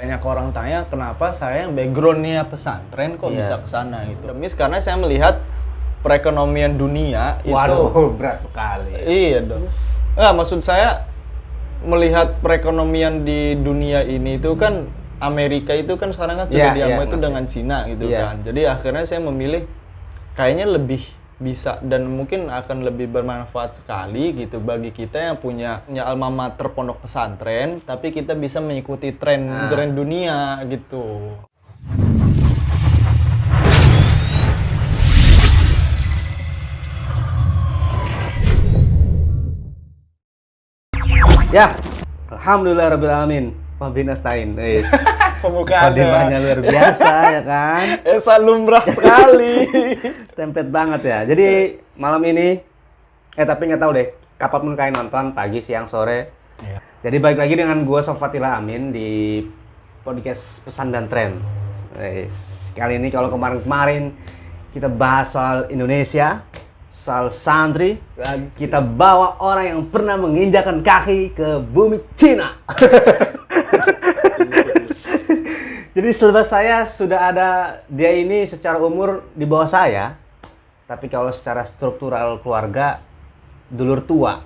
Banyak orang tanya kenapa saya yang backgroundnya pesantren kok bisa ke sana gitu. Demis karena saya melihat perekonomian dunia itu. Waduh, berat sekali. Iya dong. Nah, maksud saya melihat perekonomian di dunia ini itu kan Amerika itu kan sekarang kan sudah diambil itu dengan Cina gitu kan. Jadi akhirnya saya memilih kayaknya lebih bisa dan mungkin akan lebih bermanfaat sekali gitu bagi kita yang punya alma mater pondok pesantren, tapi kita bisa mengikuti tren dunia gitu. Ya, alhamdulillahirrabbilalamin. Wabinastain. Pembukaannya luar biasa ya kan? Esa lumrah sekali. Template banget ya. Jadi malam ini, tapi nggak tahu deh, kapanpun kalian nonton, pagi, siang, sore. Iya. Jadi balik lagi dengan gue Sofatila Amin di podcast Pesan dan Tren. Kali ini kalau kemarin-kemarin kita bahas soal Indonesia, soal santri, dan kita bawa orang yang pernah menginjakan kaki ke bumi Cina. Jadi selepas saya sudah ada, dia ini secara umur di bawah saya, tapi kalau secara struktural keluarga dulur tua.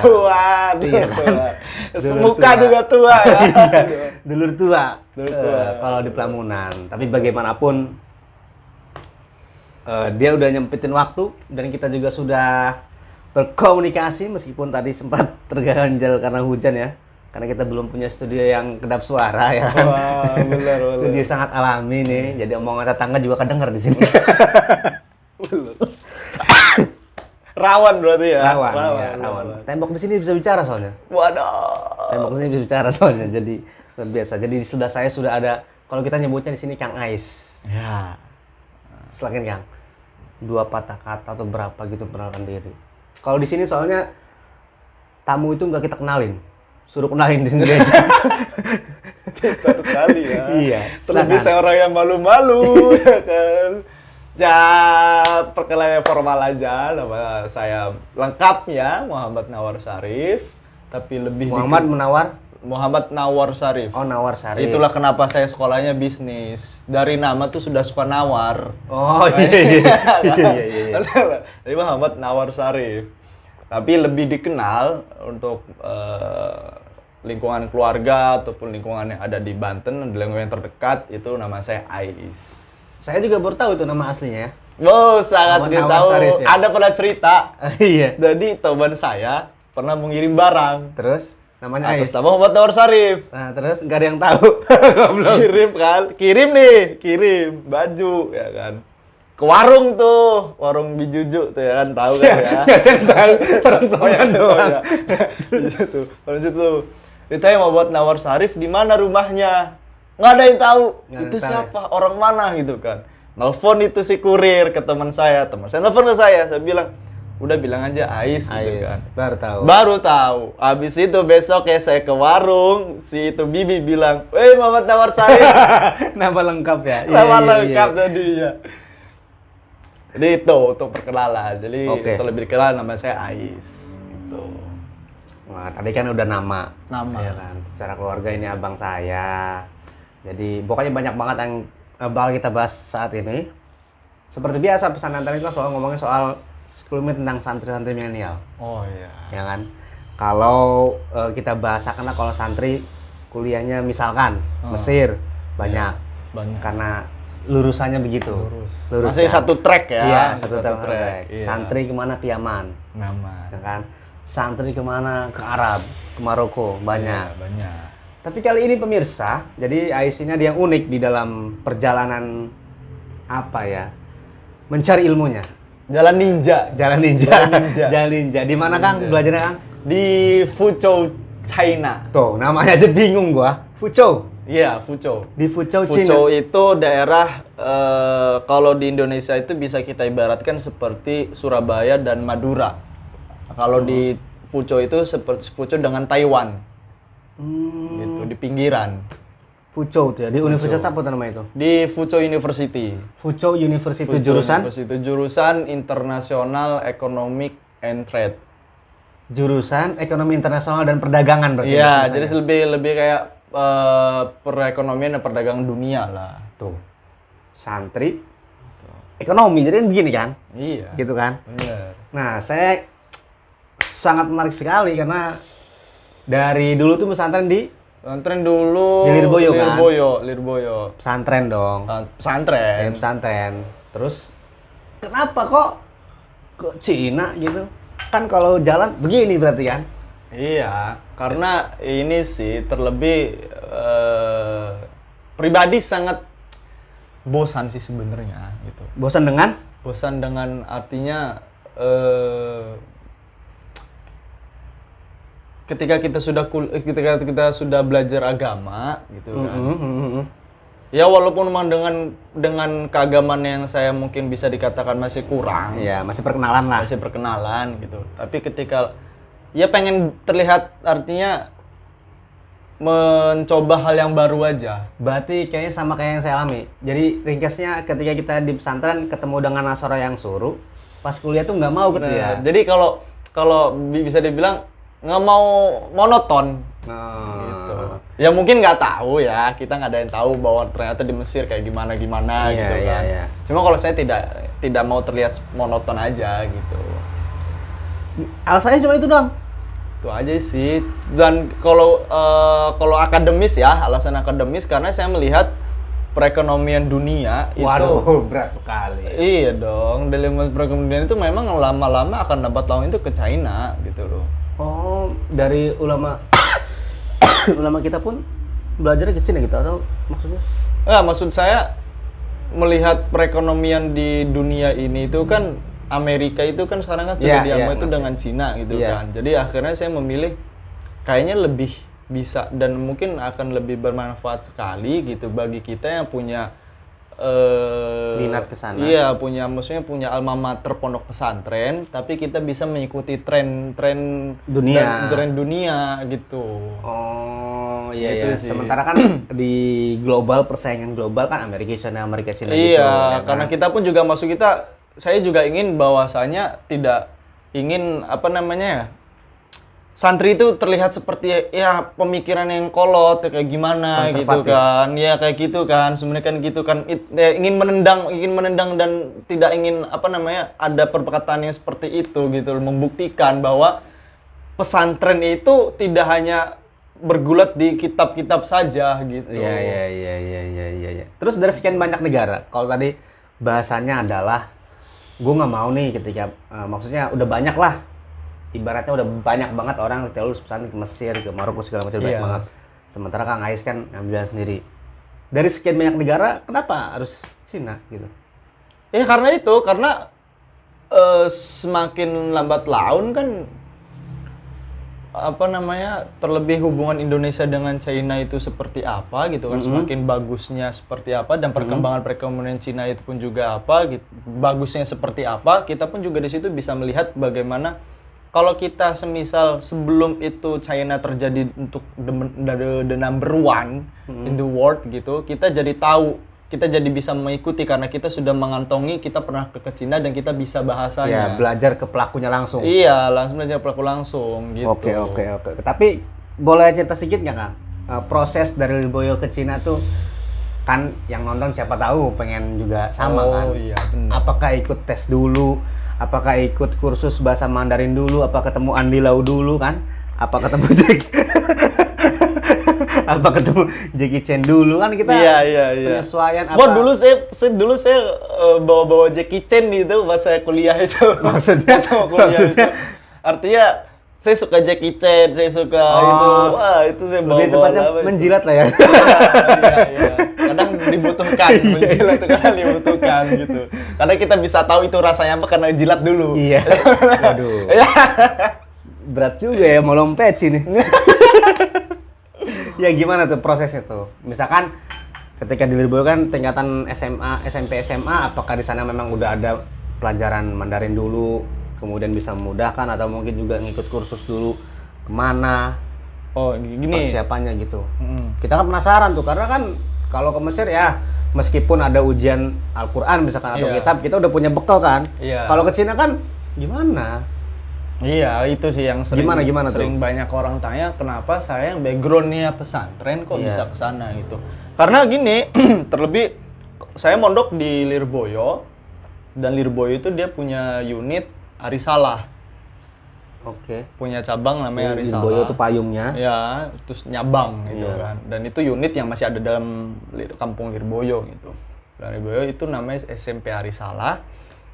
Tua, iya kan? Semuka juga tua ya. Dulur tua. Kalau di Pelamunan. Tapi bagaimanapun dia udah nyempitin waktu dan kita juga sudah berkomunikasi meskipun tadi sempat terganjal karena hujan ya. Karena kita belum punya studio yang kedap suara ya kan. Wah, benar. Studio sangat alami nih. Jadi omongan tetangga juga kedenger di sini. Rawan berarti ya? Rawan. Tembok di sini bisa bicara soalnya. Waduh. Tembok di sini bisa bicara soalnya. Jadi luar biasa. Jadi di sebelah saya sudah ada, kalau kita nyebutnya di sini Kang Ais. Ya. Silakan Kang. 2 patah kata atau berapa gitu perkenalkan diri. Kalau di sini soalnya tamu itu nggak kita kenalin. Suruh kenalin di sini guys. Pintar sekali ya. Iya. Terlebih saya orang yang malu-malu ya kan. Ya, perkenalan formal aja. Nama saya lengkapnya Muhammad Nawar Syarif, tapi lebih Muhammad Nawar Syarif. Oh, Nawar Syarif. Itulah kenapa saya sekolahnya bisnis. Dari nama tuh sudah suka nawar. Oh iya. Jadi Muhammad Nawar Syarif. Tapi lebih dikenal untuk lingkungan keluarga ataupun lingkungan yang ada di Banten, di lingkungan yang terdekat itu nama saya Ais. Saya juga baru tahu itu nama aslinya ya. Oh, sangat dia tahu. Ya? Ada pernah cerita. Iya. Jadi teman saya pernah mengirim barang. Terus namanya Ais. Atas nama Muhammad Nawar Syarif. Nah, terus nggak ada yang tahu. Kirim baju ya kan. Ke warung tuh, warung Bijuju tuh ya kan, tahu kan ya. Orang Toyan doang. Di situ. Di situ. Ditanya Muhammad Nawar Syarif di mana rumahnya. Nggak ada yang tahu. Itu siapa? Orang mana gitu kan. Nelfon itu si kurir ke teman saya nelfon ke saya bilang, udah bilang aja Ais gitu kan. Baru tahu. Habis itu besok ya saya ke warung, si itu Bibi bilang, "Weh Muhammad Nawar Syarif." Nama lengkap ya. Nama lengkap tadi ya. Jadi itu untuk perkenalan. Jadi itu lebih dikenal nama saya Ais gitu. Nah, tadi kan udah nama. Ya kan. Secara keluarga ini abang saya. Jadi pokoknya banyak banget yang bakal kita bahas saat ini. Seperti biasa pesan antar itu soal ngomongin soal sekelumit tentang santri-santri milenial. Oh iya. Ya kan. Kalau kita bahasakan kalau santri kuliahnya misalkan Mesir banyak. Karena lurusannya begitu. Lurus masih kan? Satu track ya. Iya, satu track. Iya. Santri kemana ke Yaman. Ya kan. Santri kemana ke Arab, ke Maroko banyak. Iya, banyak. Tapi kali ini pemirsa, jadi Ais ini ada yang unik di dalam perjalanan apa ya? Mencari ilmunya. Jalan ninja. Di mana Kang belajarnya Kang? Di Fuzhou, China. Tuh, namanya aja bingung gua. Fuzhou. Iya, Fuzhou. Di Fuzhou, China. Fuzhou itu daerah kalau di Indonesia itu bisa kita ibaratkan seperti Surabaya dan Madura. Kalau di Fuzhou itu seperti Fuzhou dengan Taiwan. Gitu, di pinggiran. Fuzhou tuh ya, di universitas apa namanya itu? Di Fuzhou University. Fuzhou University jurusan? Jurusan International Economic and Trade. Jurusan Ekonomi Internasional dan Perdagangan berarti. Iya, jadi lebih kayak perekonomian dan perdagangan dunia lah. Tuh. Santri ekonomi jadi kan begini kan? Iya. Gitu kan? Bener. Nah, saya sangat menarik sekali karena dari dulu tuh pesantren di Pesantren dulu di Lirboyo kan? Lirboyo. Pesantren dong. Pesantren. Pesantren. Terus kenapa kok ke Cina gitu? Kan kalau jalan begini berarti kan? Iya, karena ini sih terlebih pribadi sangat bosan sih sebenarnya gitu. Bosan dengan? Bosan dengan artinya ketika kita sudah belajar agama gitu kan. Ya walaupun memang dengan keagamaan yang saya mungkin bisa dikatakan masih kurang. Iya, masih perkenalan lah. Masih perkenalan gitu. Tapi ketika ya pengen terlihat artinya mencoba hal yang baru aja. Berarti kayaknya sama kayak yang saya alami. Jadi ringkasnya ketika kita di pesantren ketemu dengan nasara yang suruh, pas kuliah tuh nggak mau gitu ya. Jadi kalau bisa dibilang nggak mau monoton. Gitu. Ya mungkin nggak tahu ya, kita nggak ada yang tahu bahwa ternyata di Mesir kayak gimana gitu kan. Iya. Cuma kalau saya tidak mau terlihat monoton aja gitu. Alasannya cuma itu doang. Itu aja sih. Dan kalau akademis ya, alasan akademis karena saya melihat perekonomian dunia itu. Waduh, berat sekali. Iya dong, dalam perekonomian itu memang lama-lama akan lambat laun itu ke China gitu loh. Oh, dari ulama ulama kita pun belajarnya ke sini gitu atau maksudnya? Maksud saya melihat perekonomian di dunia ini itu kan Amerika itu kan sekarang kan sudah diambil itu dengan Cina gitu kan. Jadi akhirnya saya memilih kayaknya lebih bisa dan mungkin akan lebih bermanfaat sekali gitu bagi kita yang punya minat ke sana. Iya, maksudnya punya alma mater pondok pesantren, tapi kita bisa mengikuti tren dunia gitu. Oh, iya gitu ya. Sih. Sementara kan di global persaingan global kan Amerika iya, gitu. Iya, karena kita pun juga saya juga ingin bahwasanya tidak ingin santri itu terlihat seperti ya pemikiran yang kolot kayak gimana gitu kan. Ya kayak gitu kan. Sebenarnya kan gitu kan ingin menendang dan tidak ingin ada perkataan yang seperti itu gitu, membuktikan bahwa pesantren itu tidak hanya bergulat di kitab-kitab saja gitu. Iya. Terus dari sekian banyak negara, kalau tadi bahasanya adalah gue nggak mau nih ketika maksudnya udah banyak lah, ibaratnya udah banyak banget orang lulus pesantren ke Mesir, ke Maroko segala macam banyak banget. Sementara Kang Ais kan ngambil sendiri. Dari sekian banyak negara, kenapa harus Cina gitu? Ya karena semakin lambat laun kan terlebih hubungan Indonesia dengan China itu seperti apa gitu kan, semakin bagusnya seperti apa dan perkembangan perekonomian Cina itu pun juga bagusnya seperti apa, kita pun juga di situ bisa melihat bagaimana kalau kita semisal sebelum itu China terjadi untuk the number one in the world gitu, kita jadi tahu, kita jadi bisa mengikuti karena kita sudah mengantongi, kita pernah ke Cina dan kita bisa bahasanya. Ya, belajar ke pelakunya langsung. Iya, langsung belajar pelaku langsung gitu. Oke. Tapi boleh cerita sedikit nggak Kang? Proses dari Lirboyo ke Cina tuh kan yang nonton siapa tahu pengen juga sama kan? Iya, benar. Apakah ikut tes dulu? Apakah ikut kursus bahasa Mandarin dulu? Apa ketemu Andi Lau dulu kan? Apa ketemu Jackie Chan dulu kan kita? Iya. Penyesuaian apa? Dulu saya bawa Jackie Chan gitu pas saya kuliah itu. Maksudnya sama kuliah itu. Artinya saya suka Jackie Chan, saya suka itu. Wah, itu saya bawa. Lebih tepatnya menjilat lah ya. Iya. Kadang dibutuhkan menjilat itu kadang dibutuhkan gitu. Karena kita bisa tahu itu rasanya apa karena jilat dulu. Iya. Waduh. Berat juga ya mau lompat sini. Ya gimana tuh prosesnya tuh? Misalkan ketika di Lirboyo kan tingkatan SMA, SMP, SMA, apakah di sana memang udah ada pelajaran Mandarin dulu, kemudian bisa memudahkan atau mungkin juga ngikut kursus dulu kemana? Oh gini. Persiapannya gitu. Kita kan penasaran tuh karena kan kalau ke Mesir ya meskipun ada ujian Al-Quran misalkan atau kitab, kita udah punya bekal kan. Kalau ke Cina kan gimana? Iya, itu sih yang sering Gimana sering banyak orang tanya kenapa saya yang backgroundnya pesantren kok bisa ke sana gitu. Karena gini, terlebih saya mondok di Lirboyo dan Lirboyo itu dia punya unit Arisalah. Oke. Punya cabang namanya Arisalah. Lirboyo itu payungnya. Ya, terus nyabang gitu kan. Dan itu unit yang masih ada dalam kampung Lirboyo gitu. Dan Lirboyo itu namanya SMP Arisalah.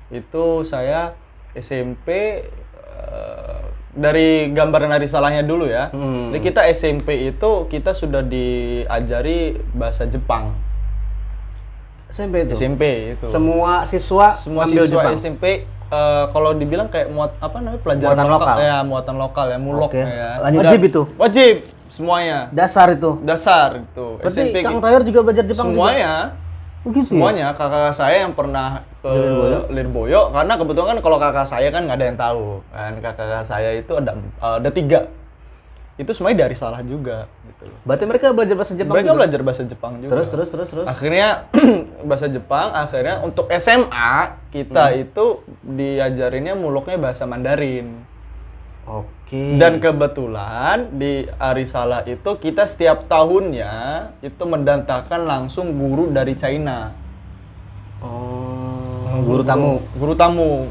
Itu saya SMP dari gambaran Arisalahnya dulu ya. Jadi kita SMP itu kita sudah diajari bahasa Jepang. SMP itu. SMP itu. Semua siswa Jepang. SMP kalau dibilang kayak pelajaran muatan lokal. Ya, muatan lokal ya, mulok ya. Wajib itu. Wajib semuanya. Dasar itu. Dasar itu. Berarti SMP Kang Tahir juga belajar Jepang semuanya. Juga? Begitu Semuanya kakak saya yang pernah ke Lirboyo, karena kebetulan kan kalau kakak saya kan nggak ada yang tahu kan, kakak saya itu ada 3 itu semuanya dari salah juga gitu. Berarti mereka belajar bahasa Jepang Mereka juga? belajar bahasa Jepang juga. Terus. Akhirnya bahasa Jepang, akhirnya untuk SMA kita itu diajarinnya muluknya bahasa Mandarin. Oke. Dan kebetulan di Arisalah itu kita setiap tahunnya itu mendatangkan langsung guru dari China. Guru tamu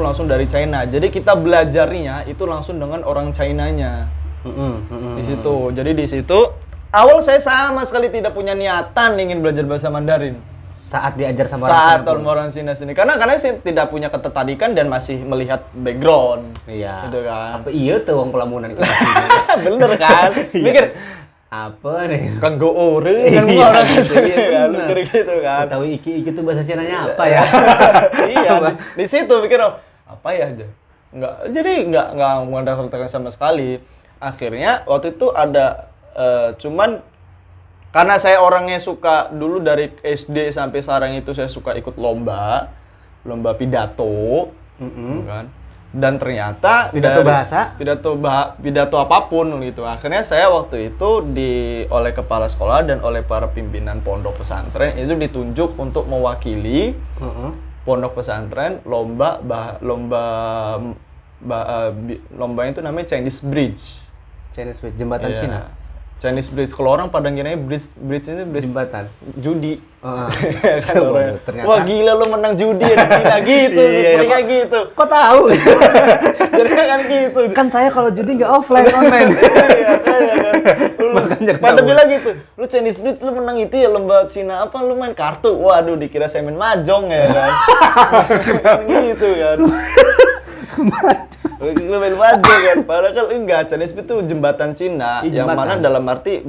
langsung dari China. Jadi kita belajarnya itu langsung dengan orang Chinanya. Di situ. Jadi di situ awal saya sama sekali tidak punya niatan ingin belajar bahasa Mandarin. Saat diajar sama orang Cina sini. Karena saya tidak punya ketertarikan dan masih melihat background. Iya. Gitu kan. Apa iya tuh wong pelamunan itu? Bener kan? Mikir apa nih? kan go ore kan orang kan mikir gitu kan. Tahu iki tuh bahasa Cinanya apa ya? Iya, di situ mikir apa ya aja. Enggak mendaftarkan sama sekali. Akhirnya waktu itu ada cuman karena saya orangnya suka dulu dari SD sampai sekarang itu saya suka ikut lomba pidato, kan. Dan ternyata pidato apapun gitu. Akhirnya saya waktu itu oleh kepala sekolah dan oleh para pimpinan pondok pesantren itu ditunjuk untuk mewakili pondok pesantren lomba itu namanya Chinese Bridge. Jembatan Cina. Chinese Bridge, kalau orang pada ngiranya bridge ini jembatan judi. Kan ternyata. Wah gila lo menang judi ya di Cina gitu, seringnya gitu. Kok tahu? Jadi kan gitu. Kan saya kalau judi nggak offline, online. Iya kan. Makanya pada bilang gitu, lu Chinese Bridge lu menang itu ya lomba Cina apa lu main kartu? Waduh dikira saya main mahjong ya kan. Gitu kan. Lu main mahjong kan, padahal kan enggak. Chinese Bridge itu jembatan Cina, yang mana dalam arti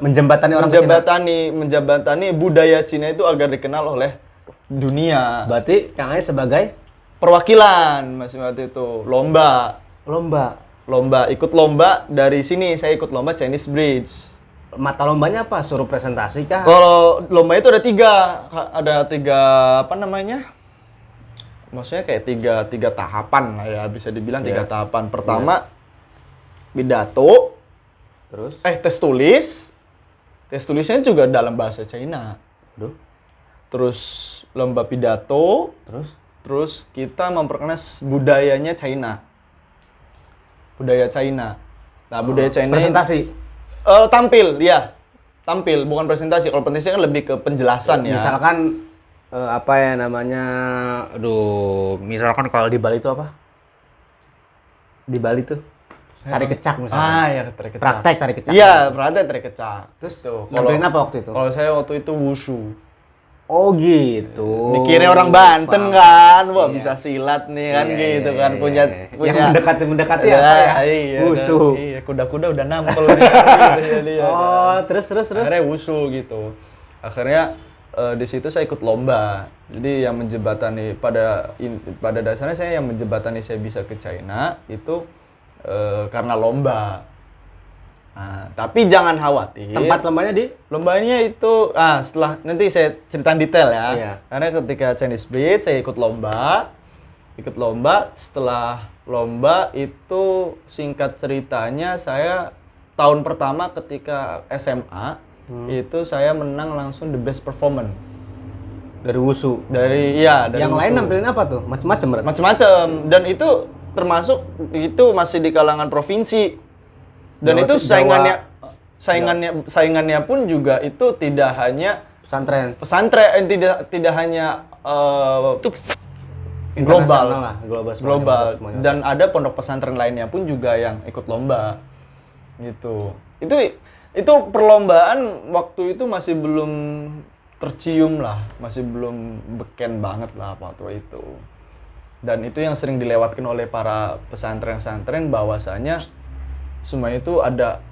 menjembatani budaya Cina itu agar dikenal oleh dunia. Berarti Kang Ais sebagai perwakilan masih waktu itu lomba ikut lomba dari sini. Saya ikut lomba Chinese Bridge. Mata lombanya apa? Suruh presentasi kah? Kalau lomba itu ada tiga apa namanya? Maksudnya kayak tiga tahapan lah ya, bisa dibilang 3 tahapan. Pertama pidato, terus tes tulisnya juga dalam bahasa China. Terus lomba pidato, terus kita memperkenalkan budaya China. Nah, budaya China presentasi. Tampil bukan presentasi. Kalau presentasi kan lebih ke penjelasan ya. Misalkan apa ya namanya, misalkan kalau di Bali itu apa? Di Bali tuh tarik kecak misalnya. Ya tarik kecak. Praktek tarik kecak. Iya, praktek tarik kecak. Terus ngapain apa waktu itu? Kalau saya waktu itu wushu. Oh gitu. Dikira orang Banten kan, wah bisa silat nih kan gitu kan, punya yang mendekati apa ya? Iya, wushu. Iya, kuda-kuda udah nampel nih. Terus. Akhirnya wushu gitu. Akhirnya di situ saya ikut lomba. Jadi yang menjembatani pada dasarnya saya yang menjembatani saya bisa ke China itu karena lomba. Nah, tapi jangan khawatir. Tempat lombanya itu setelah nanti saya ceritain detail ya. Iya. Karena ketika Chinese Bridge saya ikut lomba. Setelah lomba itu singkat ceritanya saya tahun pertama ketika SMA itu saya menang langsung the best performance. Dari wushu. Dari yang wushu. lain nampilin apa tuh? Macem-macem. Dan itu termasuk itu masih di kalangan provinsi. Dan Jawa, itu Jawa. saingannya pun juga itu tidak hanya pesantren, tidak hanya itu global lah, global. Dan ada pondok pesantren lainnya pun juga yang ikut lomba gitu. Itu perlombaan waktu itu masih belum tercium lah, masih belum beken banget lah waktu itu. Dan itu yang sering dilewatkan oleh para pesantren-pesantren, bahwasanya semua itu ada,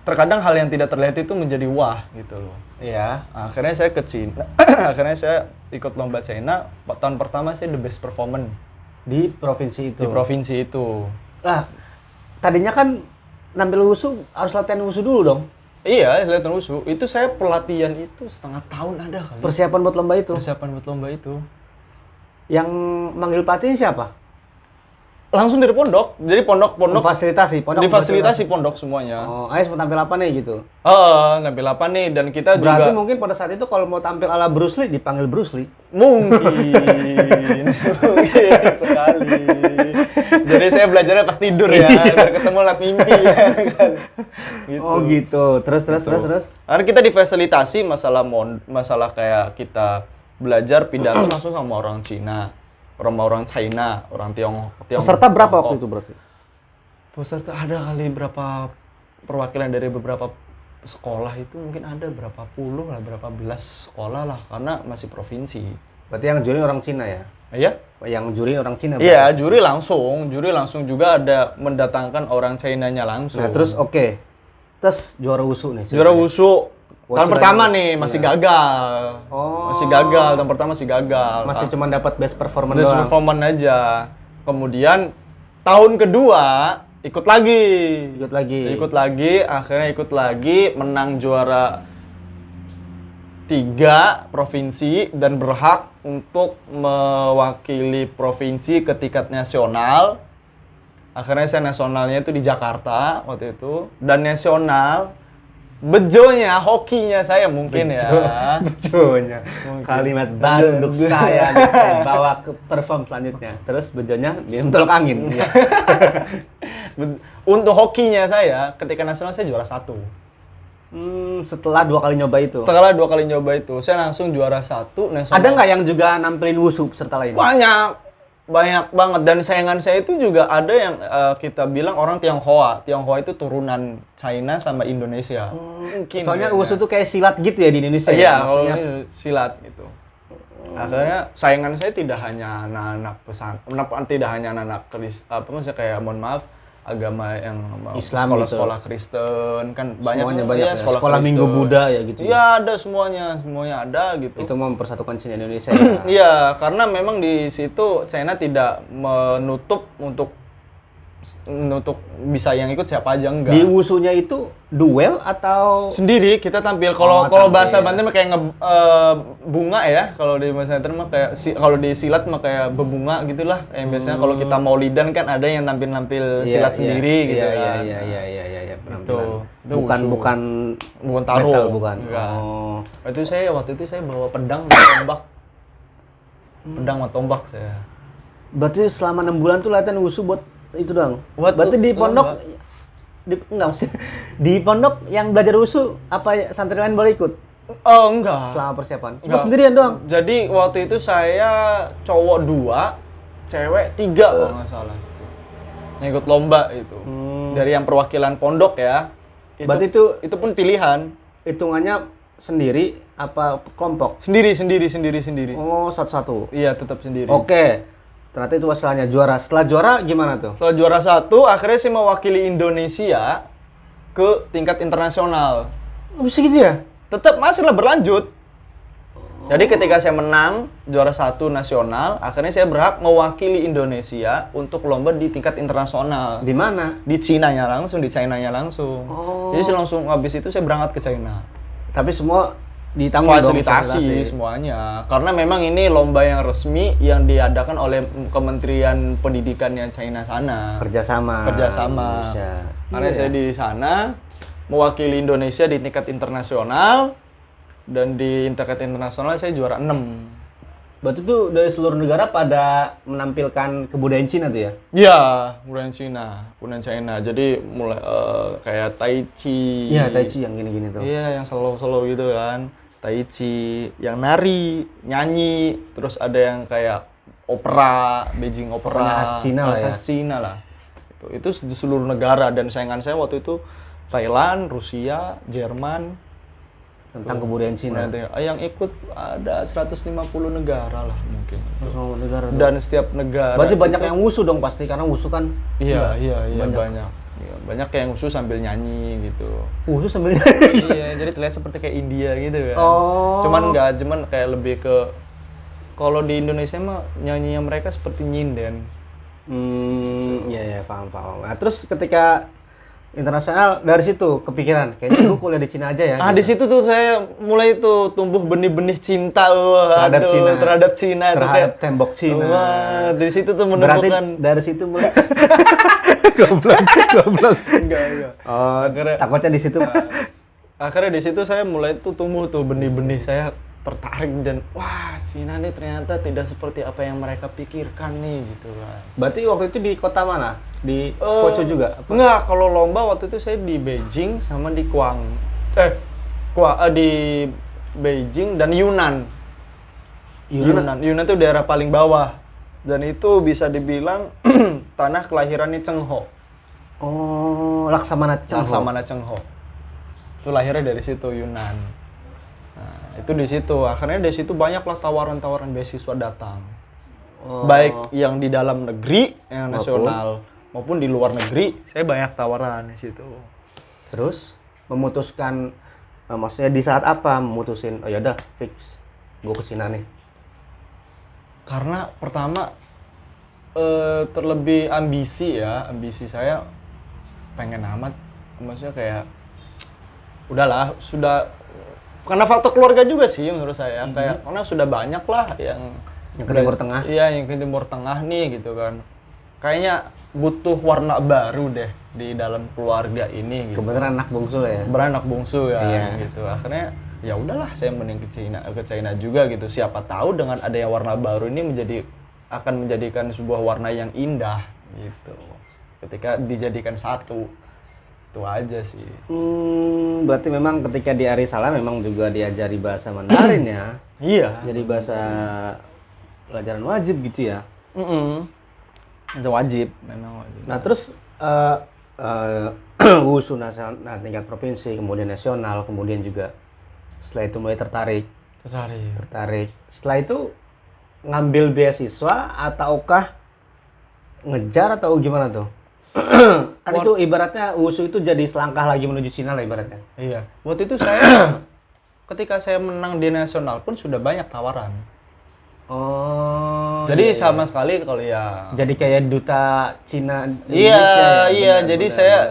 terkadang hal yang tidak terlihat itu menjadi wah gitu loh. Iya. Akhirnya saya ke Cina, akhirnya saya ikut lomba China. Tahun pertama saya the best performance Di provinsi itu. di provinsi itu. Lah, tadinya kan nampil wusu harus latihan wusu dulu dong. Iya, latihan wusu. Itu saya pelatihan itu setengah tahun ada kali. Persiapan buat lomba itu. Persiapan buat lomba itu. Yang manggil pelatih siapa? Langsung dari pondok. Jadi pondok Fasilitasi, difasilitasi pondok semuanya. Oh, Ais mau tampil apa nih gitu? Nampil apa nih, dan kita Berarti juga mungkin pada saat itu kalau mau tampil ala Bruce Lee dipanggil Bruce Lee. mungkin sekali. Jadi saya belajarnya pas tidur ya, biar ketemu lab mimpi ya kan. Gitu. Oh gitu. Terus. Karena kita difasilitasi masalah kayak kita belajar pidato langsung sama orang Cina, orang China, orang Tiongkok. Peserta berapa waktu itu berarti? Peserta ada kali berapa perwakilan dari beberapa sekolah itu, mungkin ada berapa puluh lah, berapa belas sekolah lah, karena masih provinsi. Berarti yang juri orang Cina ya? Iya? Yang juri orang Cina? Iya, juri langsung juga ada mendatangkan orang Chinanya langsung. Nah terus oke. Terus juara wusu nih. Juara wusu. Tahun pertama nih masih Iya. gagal. Oh. Masih gagal, tahun pertama masih gagal. Masih cuma dapat best performance Best doang. performance aja. Kemudian tahun kedua ikut lagi, akhirnya ikut lagi, menang juara 3 provinsi dan berhak untuk mewakili provinsi ke tingkat nasional. Akhirnya saya nasionalnya itu di Jakarta waktu itu, dan nasional bejonya, hokinya saya mungkin ya. Bejonya. Kalimat baru untuk saya. Saya bawa ke perform selanjutnya. Terus bejonya minum tolak angin. Untuk hokinya saya, ketika nasional saya juara 1. Setelah 2 kali nyoba itu. Setelah 2 kali nyoba itu, saya langsung juara 1 nasional. Ada nggak yang juga nampilin wusu peserta lain? Banyak banget, dan sayangan saya itu juga ada yang kita bilang orang Tionghoa. Tionghoa itu turunan China sama Indonesia. Mungkin. Soalnya wusu tuh kayak silat gitu ya di Indonesia. Iya, ya? kalau Maksudnya ini silat gitu. Akhirnya sayangan saya tidak hanya anak-anak kayak mohon maaf, agama yang Islam sekolah-sekolah Kristen kan banyak ya. sekolah Kristen. Minggu Buddha ya gitu. Iya, ada semuanya ada gitu. Itu mempersatukan Cina Indonesia ya. Iya, karena memang di situ China tidak menutup untuk bisa yang ikut siapa aja, enggak. Di wusunya itu duel atau Sendiri kita tampil. Kalau bahasa Banten mah kayak bunga ya. Kalau di bahasa Banten mah kayak kalau di silat mah kayak bebunga gitulah. Yang biasanya kalau kita maulidan kan ada yang nampil silat sendiri gitu kan. Iya. Itu Bukan taruh. metal, bukan. Enggak. Oh. Waktu itu saya bawa pedang sama tombak. Pedang sama tombak saya. Berarti selama 6 bulan tuh latihan wusu buat itu doang. Berarti di pondok di pondok yang belajar wusu apa santri lain boleh ikut Oh, enggak. selama persiapan? Cuma Enggak. sendirian doang. Jadi waktu itu saya cowok 2, cewek 3 kalau nggak salah. Yang ikut lomba itu. Dari yang perwakilan pondok ya. Berarti itu pun pilihan. hitungannya sendiri apa kelompok? Sendiri. Oh, satu-satu. Iya, tetap sendiri. Oke. Ternyata itu hasilnya juara. Setelah juara gimana tuh? Setelah juara 1, akhirnya saya mewakili Indonesia ke tingkat internasional. Bisa gitu ya? Tetap masihlah berlanjut. Jadi ketika saya menang juara 1 nasional, akhirnya saya berhak mewakili Indonesia untuk lomba di tingkat internasional. Di mana? Di Chinanya langsung. Oh. Jadi saya langsung habis itu saya berangkat ke China. Tapi semua ditanggung Fasilitasi semuanya. Karena memang ini lomba yang resmi yang diadakan oleh Kementerian Pendidikan yang China sana. Kerjasama. Indonesia. Karena saya di sana mewakili Indonesia di tingkat internasional, dan di tingkat internasional saya juara 6. Berarti tuh dari seluruh negara pada menampilkan kebudayaan Cina tuh ya? Iya, budaya China. Jadi mulai kayak Tai Chi. Iya, Tai Chi yang gini-gini tuh. Iya, yang slow gitu kan. Tai Chi, yang nari, nyanyi, terus ada yang kayak opera, Beijing opera, khas Cina lah ya. khas Cina lah. Itu di seluruh negara, dan saingan saya waktu itu Thailand, Rusia, Jerman. Tentang kebudayaan Cina. Yang ikut ada 150 negara lah mungkin. Negara tuh. Dan setiap negara. Berarti banyak yang wusu dong pasti, karena wusu kan. Iya, banyak. Iya, banyak yang khusus sambil nyanyi gitu. Wusu sambil nyanyi. Iya, jadi terlihat seperti kayak India gitu kan. Oh. Cuman kayak lebih ke, kalau di Indonesia mah nyanyinya mereka seperti nyinden. Iya, paham. Nah, terus ketika internasional dari situ kepikiran kayaknya gue kuliah di Cina aja ya. Di situ tuh saya mulai tuh tumbuh benih-benih cinta terhadap Cina itu kayak tembok Cina. Wah, dari situ tuh menemukan. Berarti dari situ mulai goblok. Enggak. Oh, takutnya di situ. Akhirnya di situ saya mulai tuh tumbuh tuh benih-benih, saya tertarik dan wah, Cina nih ternyata tidak seperti apa yang mereka pikirkan nih gitu kan. Berarti waktu itu di kota mana? Di Fuzhou juga? Enggak, kalau lomba waktu itu saya di Beijing sama di di Beijing dan Yunnan. Yunnan itu daerah paling bawah, dan itu bisa dibilang tanah kelahirannya Cheng Ho. Oh, Laksamana Cheng Ho. Itu lahirnya dari situ, Yunnan. Nah, itu di situ. Akhirnya di situ banyaklah tawaran-tawaran beasiswa datang. Baik yang di dalam negeri, yang nasional, maupun di luar negeri. Saya banyak tawaran di situ. Terus memutuskan, maksudnya di saat apa memutusin, oh yaudah fix, gue kesina nih? Karena pertama terlebih ambisi saya pengen amat, maksudnya kayak udahlah, sudah. Karena faktor keluarga juga sih menurut saya, kayak karena sudah banyak lah yang ke Timur Tengah. Iya, yang ke Timur Tengah nih gitu kan. Kayaknya butuh warna baru deh di dalam keluarga ini gitu. Kebetulan anak bungsu ya. Beranak bungsu ya iya. Gitu. Akhirnya ya udahlah, saya mending ke China juga gitu. Siapa tahu dengan adanya warna baru ini akan menjadikan sebuah warna yang indah gitu. Ketika dijadikan satu. Itu aja sih. Berarti memang ketika di Arisala memang juga diajari bahasa Mandarin ya? Iya. Jadi bahasa pelajaran wajib gitu ya? Itu wajib, memang wajib. Nah terus wushu nasional, tingkat provinsi, kemudian nasional, kemudian juga setelah itu mulai tertarik. Setelah itu ngambil beasiswa ataukah ngejar atau gimana tuh? Kan itu ibaratnya wushu itu jadi selangkah lagi menuju Cina lah ibaratnya. Iya. Waktu itu saya ketika saya menang di nasional pun sudah banyak tawaran. Oh. Jadi sama sekali kalau ya. Jadi kayak duta Cina di Indonesia. Iya. Jadi saya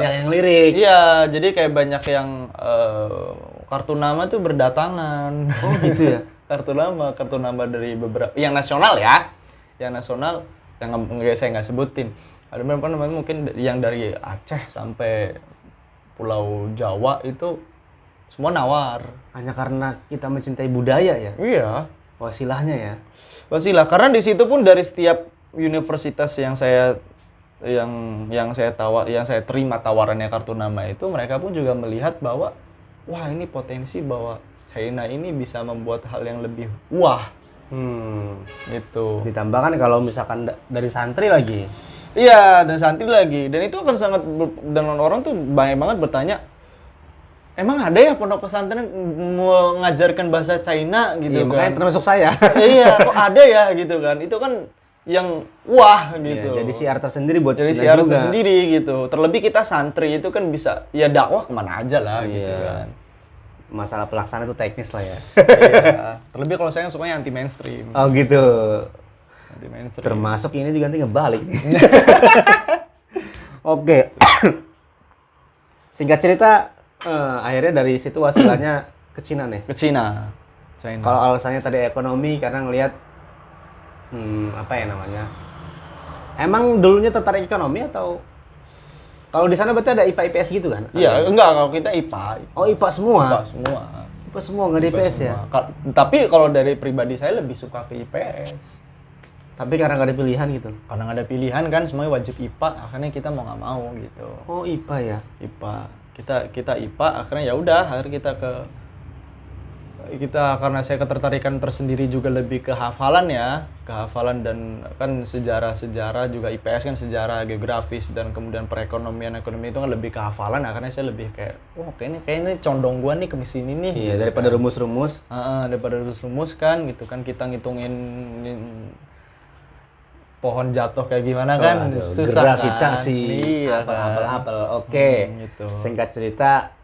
banyak yang lirik. Iya. Jadi kayak banyak yang kartu nama tuh berdatangan. Oh gitu ya. kartu nama dari beberapa yang nasional ya. Yang nasional yang saya nggak sebutin. Ada beberapa namanya mungkin yang dari Aceh sampai Pulau Jawa itu semua nawar. Hanya karena kita mencintai budaya ya? Iya. Wasilahnya ya? Wasilah, karena di situ pun dari setiap universitas yang saya terima tawarannya kartu nama itu, mereka pun juga melihat bahwa wah, ini potensi bahwa China ini bisa membuat hal yang lebih wah. Gitu. Ditambahkan kalau misalkan dari santri lagi. Iya, dan santri lagi. Dan itu akan sangat, dan orang tuh banyak banget bertanya, emang ada ya pondok pesantren mengajarkan bahasa China gitu? Iya, kan? Makanya termasuk saya. Iya, kok ada ya gitu kan? Itu kan yang wah gitu. Iya, jadi siar tersendiri buat jadi Cina siar juga. Tersendiri gitu. Terlebih kita santri itu kan bisa ya dakwah kemana aja lah gitu kan. Masalah pelaksana itu teknis lah ya. Iya. Terlebih kalau saya sukanya anti mainstream. Oh gitu. Anti mainstream. Termasuk ini juga nanti ngebalik. Oke. Singkat cerita, akhirnya dari situ wasilahnya ke Cina nih. Ke China. Kalau alasannya tadi ekonomi, karena ngelihat apa ya namanya? Emang dulunya tertarik ekonomi atau? Kalau di sana berarti ada IPA IPS gitu kan? Iya, enggak, kalau kita IPA. Oh, IPA semua. IPA semua. IPA semua, nggak di IPS ya? Tapi kalau dari pribadi saya lebih suka ke IPS. Tapi karena nggak ada pilihan gitu? Karena nggak ada pilihan kan, semuanya wajib IPA, akhirnya kita mau nggak mau gitu. Oh IPA ya? IPA. Kita IPA, akhirnya ya udah, akhirnya kita karena saya ketertarikan tersendiri juga lebih ke hafalan ya, dan kan sejarah juga IPS kan sejarah geografis dan kemudian ekonomi itu kan lebih ke hafalan, akhirnya saya lebih kayak kayaknya condong gua nih ke sini nih. Iya, gitu daripada kan. rumus-rumus. Daripada rumus kan gitu kan, kita ngitungin pohon jatuh kayak gimana kan, susah gravitasi, kan. Iya kan. apel. Oke. Gitu. Singkat cerita,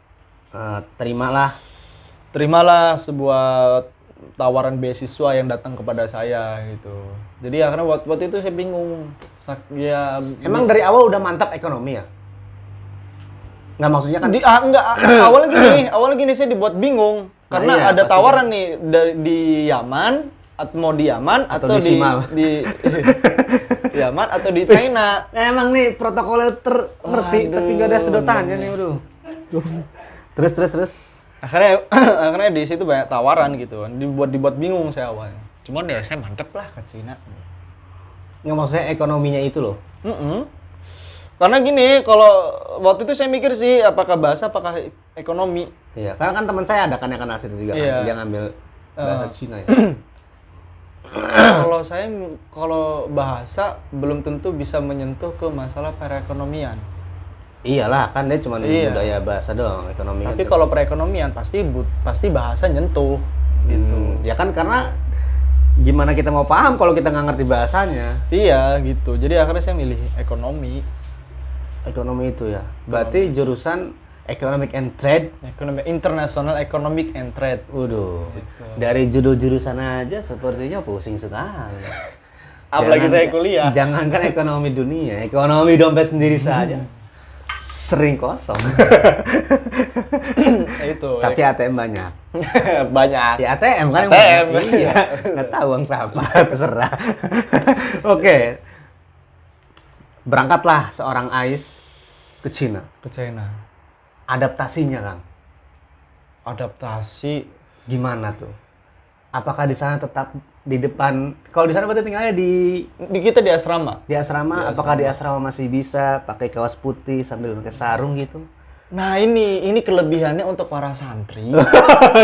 terimalah sebuah tawaran beasiswa yang datang kepada saya gitu. Jadi akhirnya waktu itu saya bingung. Emang dari awal udah mantap ekonomi ya? Nggak, maksudnya kan? Awalnya gini saya dibuat bingung karena ada tawaran nih di Yaman, mau di Yaman atau di Yaman atau di China. Emang nih protokolnya ngerti tapi nggak ada sedotannya nih, waduh. Terus. Akhirnya di situ banyak tawaran gitu kan, dibuat bingung saya awalnya. Cuman ya saya mantep lah ke Cina. Nggak, maksudnya ekonominya itu loh. Karena gini, kalau waktu itu saya mikir sih apakah bahasa apakah ekonomi. Iya, karena kan teman saya ada kan yang kenal situ juga kan, dia ngambil bahasa Cina ya. Kalau bahasa belum tentu bisa menyentuh ke masalah perekonomian. Iyalah, kan dia cuma budaya bahasa doang, ekonomi. Tapi kalau perekonomian pasti bahasa nyentuh gitu. Ya kan, karena gimana kita mau paham kalau kita nggak ngerti bahasanya. Iya gitu. Jadi akhirnya saya milih ekonomi. Ekonomi itu ya. Berarti jurusan Economic and Trade. International Economic and Trade. Waduh. Gitu. Dari judul jurusan aja sepertinya pusing sekali. Apalagi saya kuliah. Jangankan ekonomi dunia, ekonomi dompet sendiri saja sering kosong. Itu. Tapi ATM banyak. Banyak. Ya ATM kan. ATM. Iya. Nggak tahu uang siapa, terserah. Oke. Berangkatlah seorang Ais ke Cina. Adaptasinya, Kang. Adaptasi gimana tuh? Apakah di sana tetap di depan? Kalau di sana berarti tinggalnya kita di asrama. Di asrama. Apakah di asrama masih bisa pakai kaos putih sambil pakai sarung gitu? Nah, ini kelebihannya untuk para santri.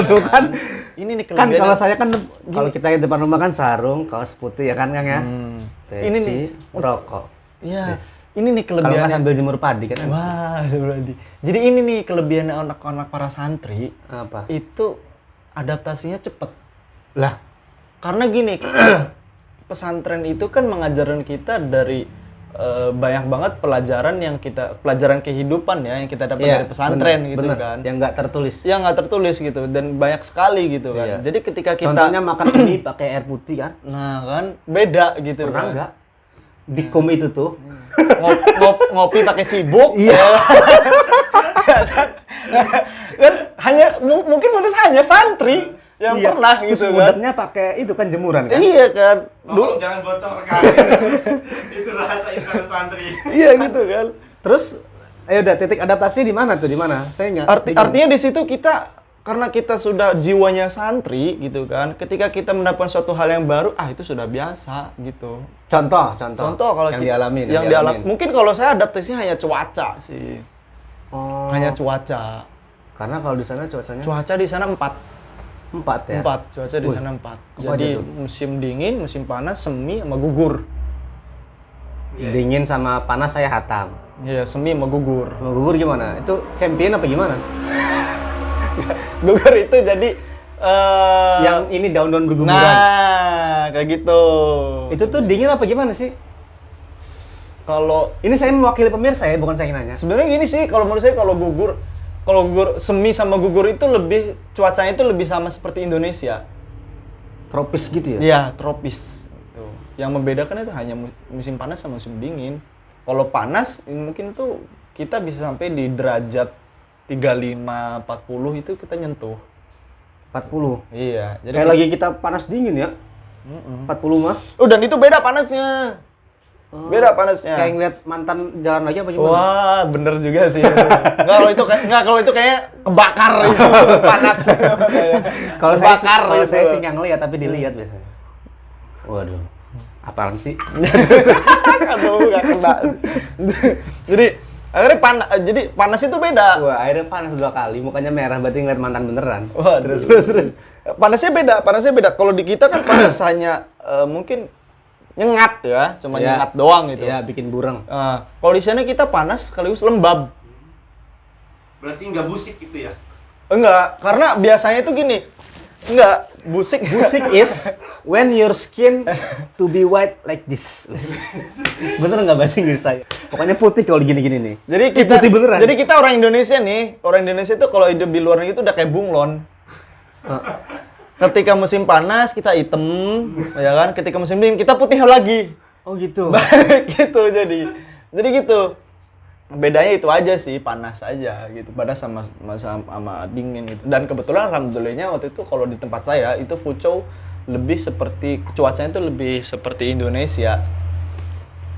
Tuh kan. Ini nih kelebihannya. Kan kalau saya kan kalau kita di depan rumah kan sarung, kaos putih ya kan, Kang ya. Ini nih rokok. Iya. Ini nih kelebihannya. Kalau sambil jemur padi kan. Wah, padi. Jadi ini nih kelebihannya anak-anak para santri. Apa? Itu adaptasinya cepet. Lah, karena gini, pesantren itu kan mengajarkan kita dari banyak banget pelajaran kehidupan ya yang kita dapat dari pesantren gitu kan. Yang nggak tertulis. Yang nggak tertulis gitu dan banyak sekali gitu kan. Jadi ketika kita contohnya makan mie pakai air putih kan. Nah kan beda gitu. Pernah nggak? Di kom itu tuh ngopi pakai cibuk. Iya. Kan mungkin hanya santri yang pernah gitu kan. Udapnya pakai itu kan jemuran kan. Iya kan. Jangan bocor kan. Itu rahasia internet santri. Iya gitu kan. Terus ayo udah, titik adaptasi di mana tuh? Di mana? Saya nggak. Artinya di situ karena kita sudah jiwanya santri gitu kan. Ketika kita mendapatkan suatu hal yang baru, itu sudah biasa gitu. Contoh kalau yang dialamin. Mungkin kalau saya adaptasinya hanya cuaca sih. Oh. Hanya cuaca. Karena kalau di sana cuacanya? Cuaca di sana 4 ya? 4, cuaca di sana 4. Jadi musim dingin, musim panas, semi, sama gugur. Dingin sama panas saya hatam. Iya, semi sama gugur. Gugur gimana? Itu champion apa gimana? Gugur itu jadi yang ini daun-daun berguguran. Nah, kayak gitu. Itu tuh dingin apa gimana sih? Kalau ini saya mewakili pemirsa ya, bukan saya yang nanya. Sebenarnya gini sih, kalau menurut saya kalau gugur semi sama gugur itu cuacanya itu lebih sama seperti Indonesia. Tropis gitu ya? Iya, tropis. Gitu. Yang membedakan itu hanya musim panas sama musim dingin. Kalau panas mungkin tuh kita bisa sampai di derajat 35, 40 itu kita nyentuh. 40? Iya. Jadi kayak lagi kita panas dingin ya? 40 mah? Dan itu beda panasnya. Beda panasnya. Kayak ngeliat mantan jalan lagi apa gimana? Wah, bener juga sih. Kalau itu kayak kebakar itu panas. Kalau saya gitu. sih nggak ngeliat tapi dilihat biasanya. Waduh, apaan sih? Aduh, nggak kena. Jadi akhirnya panas itu beda. Wah, airnya panas 2 kali, mukanya merah berarti ngeliat mantan beneran. Wah, terus. Panasnya beda. Kalau di kita kan panas hanya mungkin nyengat ya, cuma nyengat doang gitu. Iya, bikin bureng. Kalau di sana kita panas sekaligus lembab. Berarti nggak busik gitu ya? Enggak, karena biasanya itu gini. Enggak, busik. Busik is when your skin to be white like this. Bener nggak bahasa Inggris saya? Pokoknya putih kalau gini-gini nih. Jadi kita putih beneran. Jadi kita orang Indonesia nih, orang Indonesia itu kalau hidup di luar negeri itu udah kayak bunglon. Ketika musim panas kita hitam, ya kan? Ketika musim dingin kita putih lagi. Oh gitu. Gitu jadi gitu. Bedanya itu aja sih, panas aja gitu. Panas sama dingin gitu. Dan kebetulan alhamdulillahnya waktu itu kalau di tempat saya itu Fuzhou lebih seperti cuacanya itu lebih seperti Indonesia.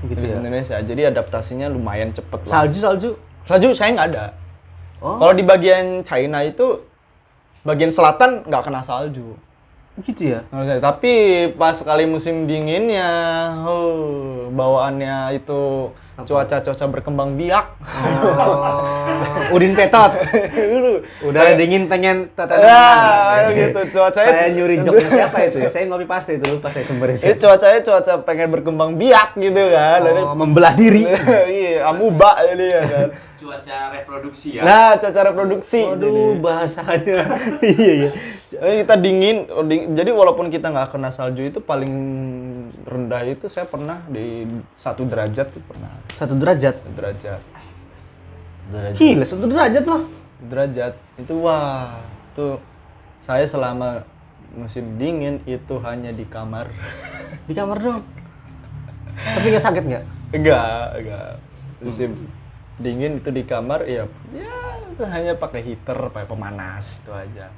Gitu Lebih ya? Indonesia. Jadi adaptasinya lumayan cepet lah. Salju. Saya nggak ada. Oh. Kalau di bagian China itu bagian selatan nggak kena salju. Gitu ya? Tapi pas sekali musim dinginnya, bawaannya itu cuaca berkembang biak. Udin petot. Udah dingin pengen Gitu cuacanya. Saya nyuri joknya siapa itu ya? Saya ngopi pasti itu pas saya sumberin. Cuaca pengen berkembang biak gitu kan. Membelah diri. Iya, amuba jadi ya kan. Cuaca reproduksi ya? Nah, cuaca reproduksi. Waduh, bahasanya. Iya. Kita dingin, jadi walaupun kita nggak kena salju itu paling rendah itu saya pernah di 1 derajat tuh pernah. 1 derajat? 1 derajat. Gila, 1 derajat loh. Derajat itu wah, itu saya selama musim dingin itu hanya di kamar. Di kamar dong. Tapi nggak sakit nggak? Enggak. Musim dingin itu di kamar ya itu hanya pakai heater, pakai pemanas itu aja.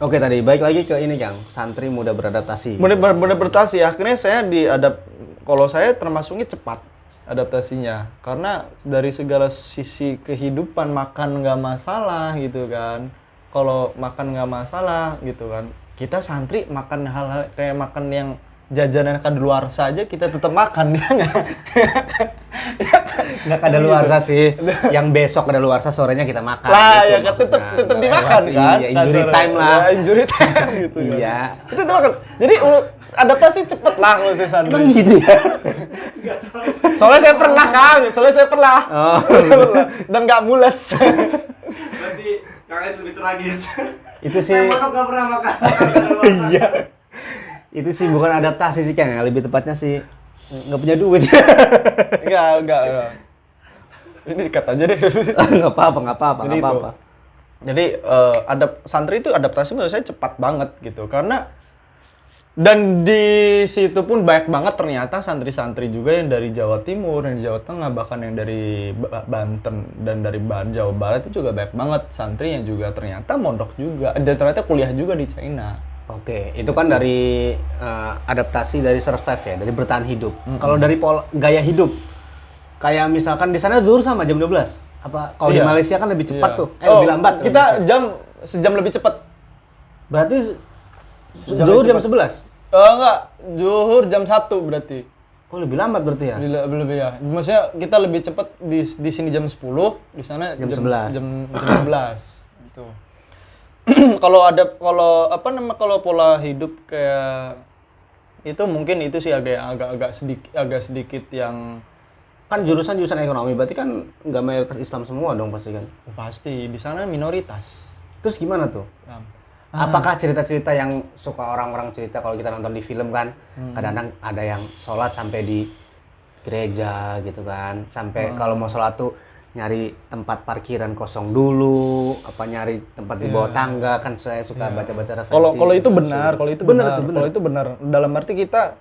Oke, tadi baik lagi ke ini Kang, santri muda beradaptasi. Mudah beradaptasi, akhirnya saya kalau saya termasuknya cepat adaptasinya karena dari segala sisi kehidupan makan nggak masalah gitu kan. Kalau makan nggak masalah gitu kan, kita santri makan hal-hal kayak makan yang jajanan kadaluarsa saja kita tetap makan ya nggak kadaluarsa sih, yang besok kadaluarsa sorenya kita makan. Lah gitu ya kan tetap dimakan kan. Iya, injury time lah. Ya, injury time gitu kan. Iya. Itu makan. Jadi adaptasi cepet lah kalau saya santri. Emang gitu ya? Soalnya saya pernah Kang, Oh. Dan nggak mules. Berarti Kang Es lebih tragis. Itu sih. Saya nggak pernah makan kadaluarsa. Iya. Itu sih bukan adaptasi sih Kang, lebih tepatnya sih nggak punya duit. Enggak. Ini dikat aja deh. Nggak apa-apa. Jadi santri itu adaptasi menurut saya cepat banget gitu karena dan di situ pun banyak banget ternyata santri-santri juga yang dari Jawa Timur, yang Jawa Tengah, bahkan yang dari Banten dan dari Jawa Barat itu juga banyak banget santri yang juga ternyata mondok juga dan ternyata kuliah juga di China. Oke, itu kan dari adaptasi dari survive ya, dari bertahan hidup. Kalau dari gaya hidup, kayak misalkan di sana zuhur sama jam 12. Apa kalau di Malaysia kan lebih cepat tuh, lebih lambat. Kita sejam lebih cepat. Berarti zuhur jam 11? Enggak, zuhur jam 1 berarti. Oh, lebih lambat berarti ya? Lebih ya. Maksudnya kita lebih cepat di sini jam 10, di sana jam 11. Jam 11. Itu. Kalau pola hidup kayak itu mungkin itu sih agak sedikit yang kan jurusan ekonomi berarti kan nggak mayoritas Islam semua dong pasti kan? Pasti di sana minoritas. Terus gimana tuh? Apakah cerita-cerita yang suka orang-orang cerita kalau kita nonton di film kan, kadang-kadang ada yang sholat sampai di gereja gitu kan, sampai kalau mau sholat tuh nyari tempat parkiran kosong dulu, apa nyari tempat di bawah tangga kan saya suka baca-baca referensi. Kalau itu benar, kalau itu benar. Dalam arti kita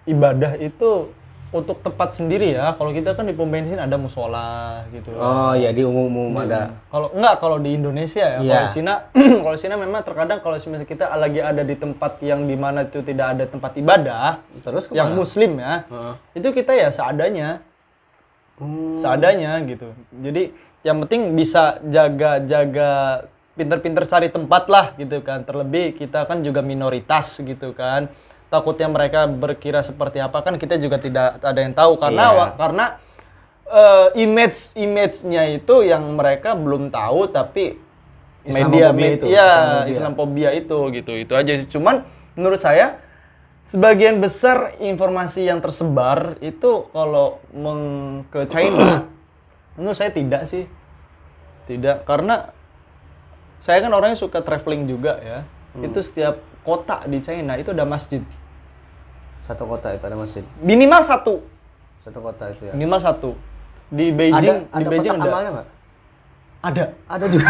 ibadah itu untuk tempat sendiri ya. Kalau kita kan di pom bensin ada musola gitu. Oh iya, di umum ada. Kalau di Indonesia ya. Iya. Kalau Cina kalau Cina memang terkadang kalau misalnya kita lagi ada di tempat yang dimana itu tidak ada tempat ibadah, Terus yang kemana? muslim ya. Itu kita ya seadanya. Seadanya gitu. Jadi yang penting bisa jaga pinter-pinter cari tempat lah gitu kan. Terlebih kita kan juga minoritas gitu kan. Takutnya mereka berkira seperti apa kan kita juga tidak ada yang tahu karena image-nya itu yang mereka belum tahu, tapi Islamophobia itu gitu. Itu aja sih. Cuman menurut saya sebagian besar informasi yang tersebar itu kalau ke China menurut saya tidak sih. Tidak, karena saya kan orangnya suka traveling juga ya. Itu setiap kota di China itu ada masjid. Satu kota itu ada masjid. Minimal satu. Satu kota itu ya. Minimal satu. Di Beijing, Ada Beijing kotak ada. amalnya nggak? Ada juga.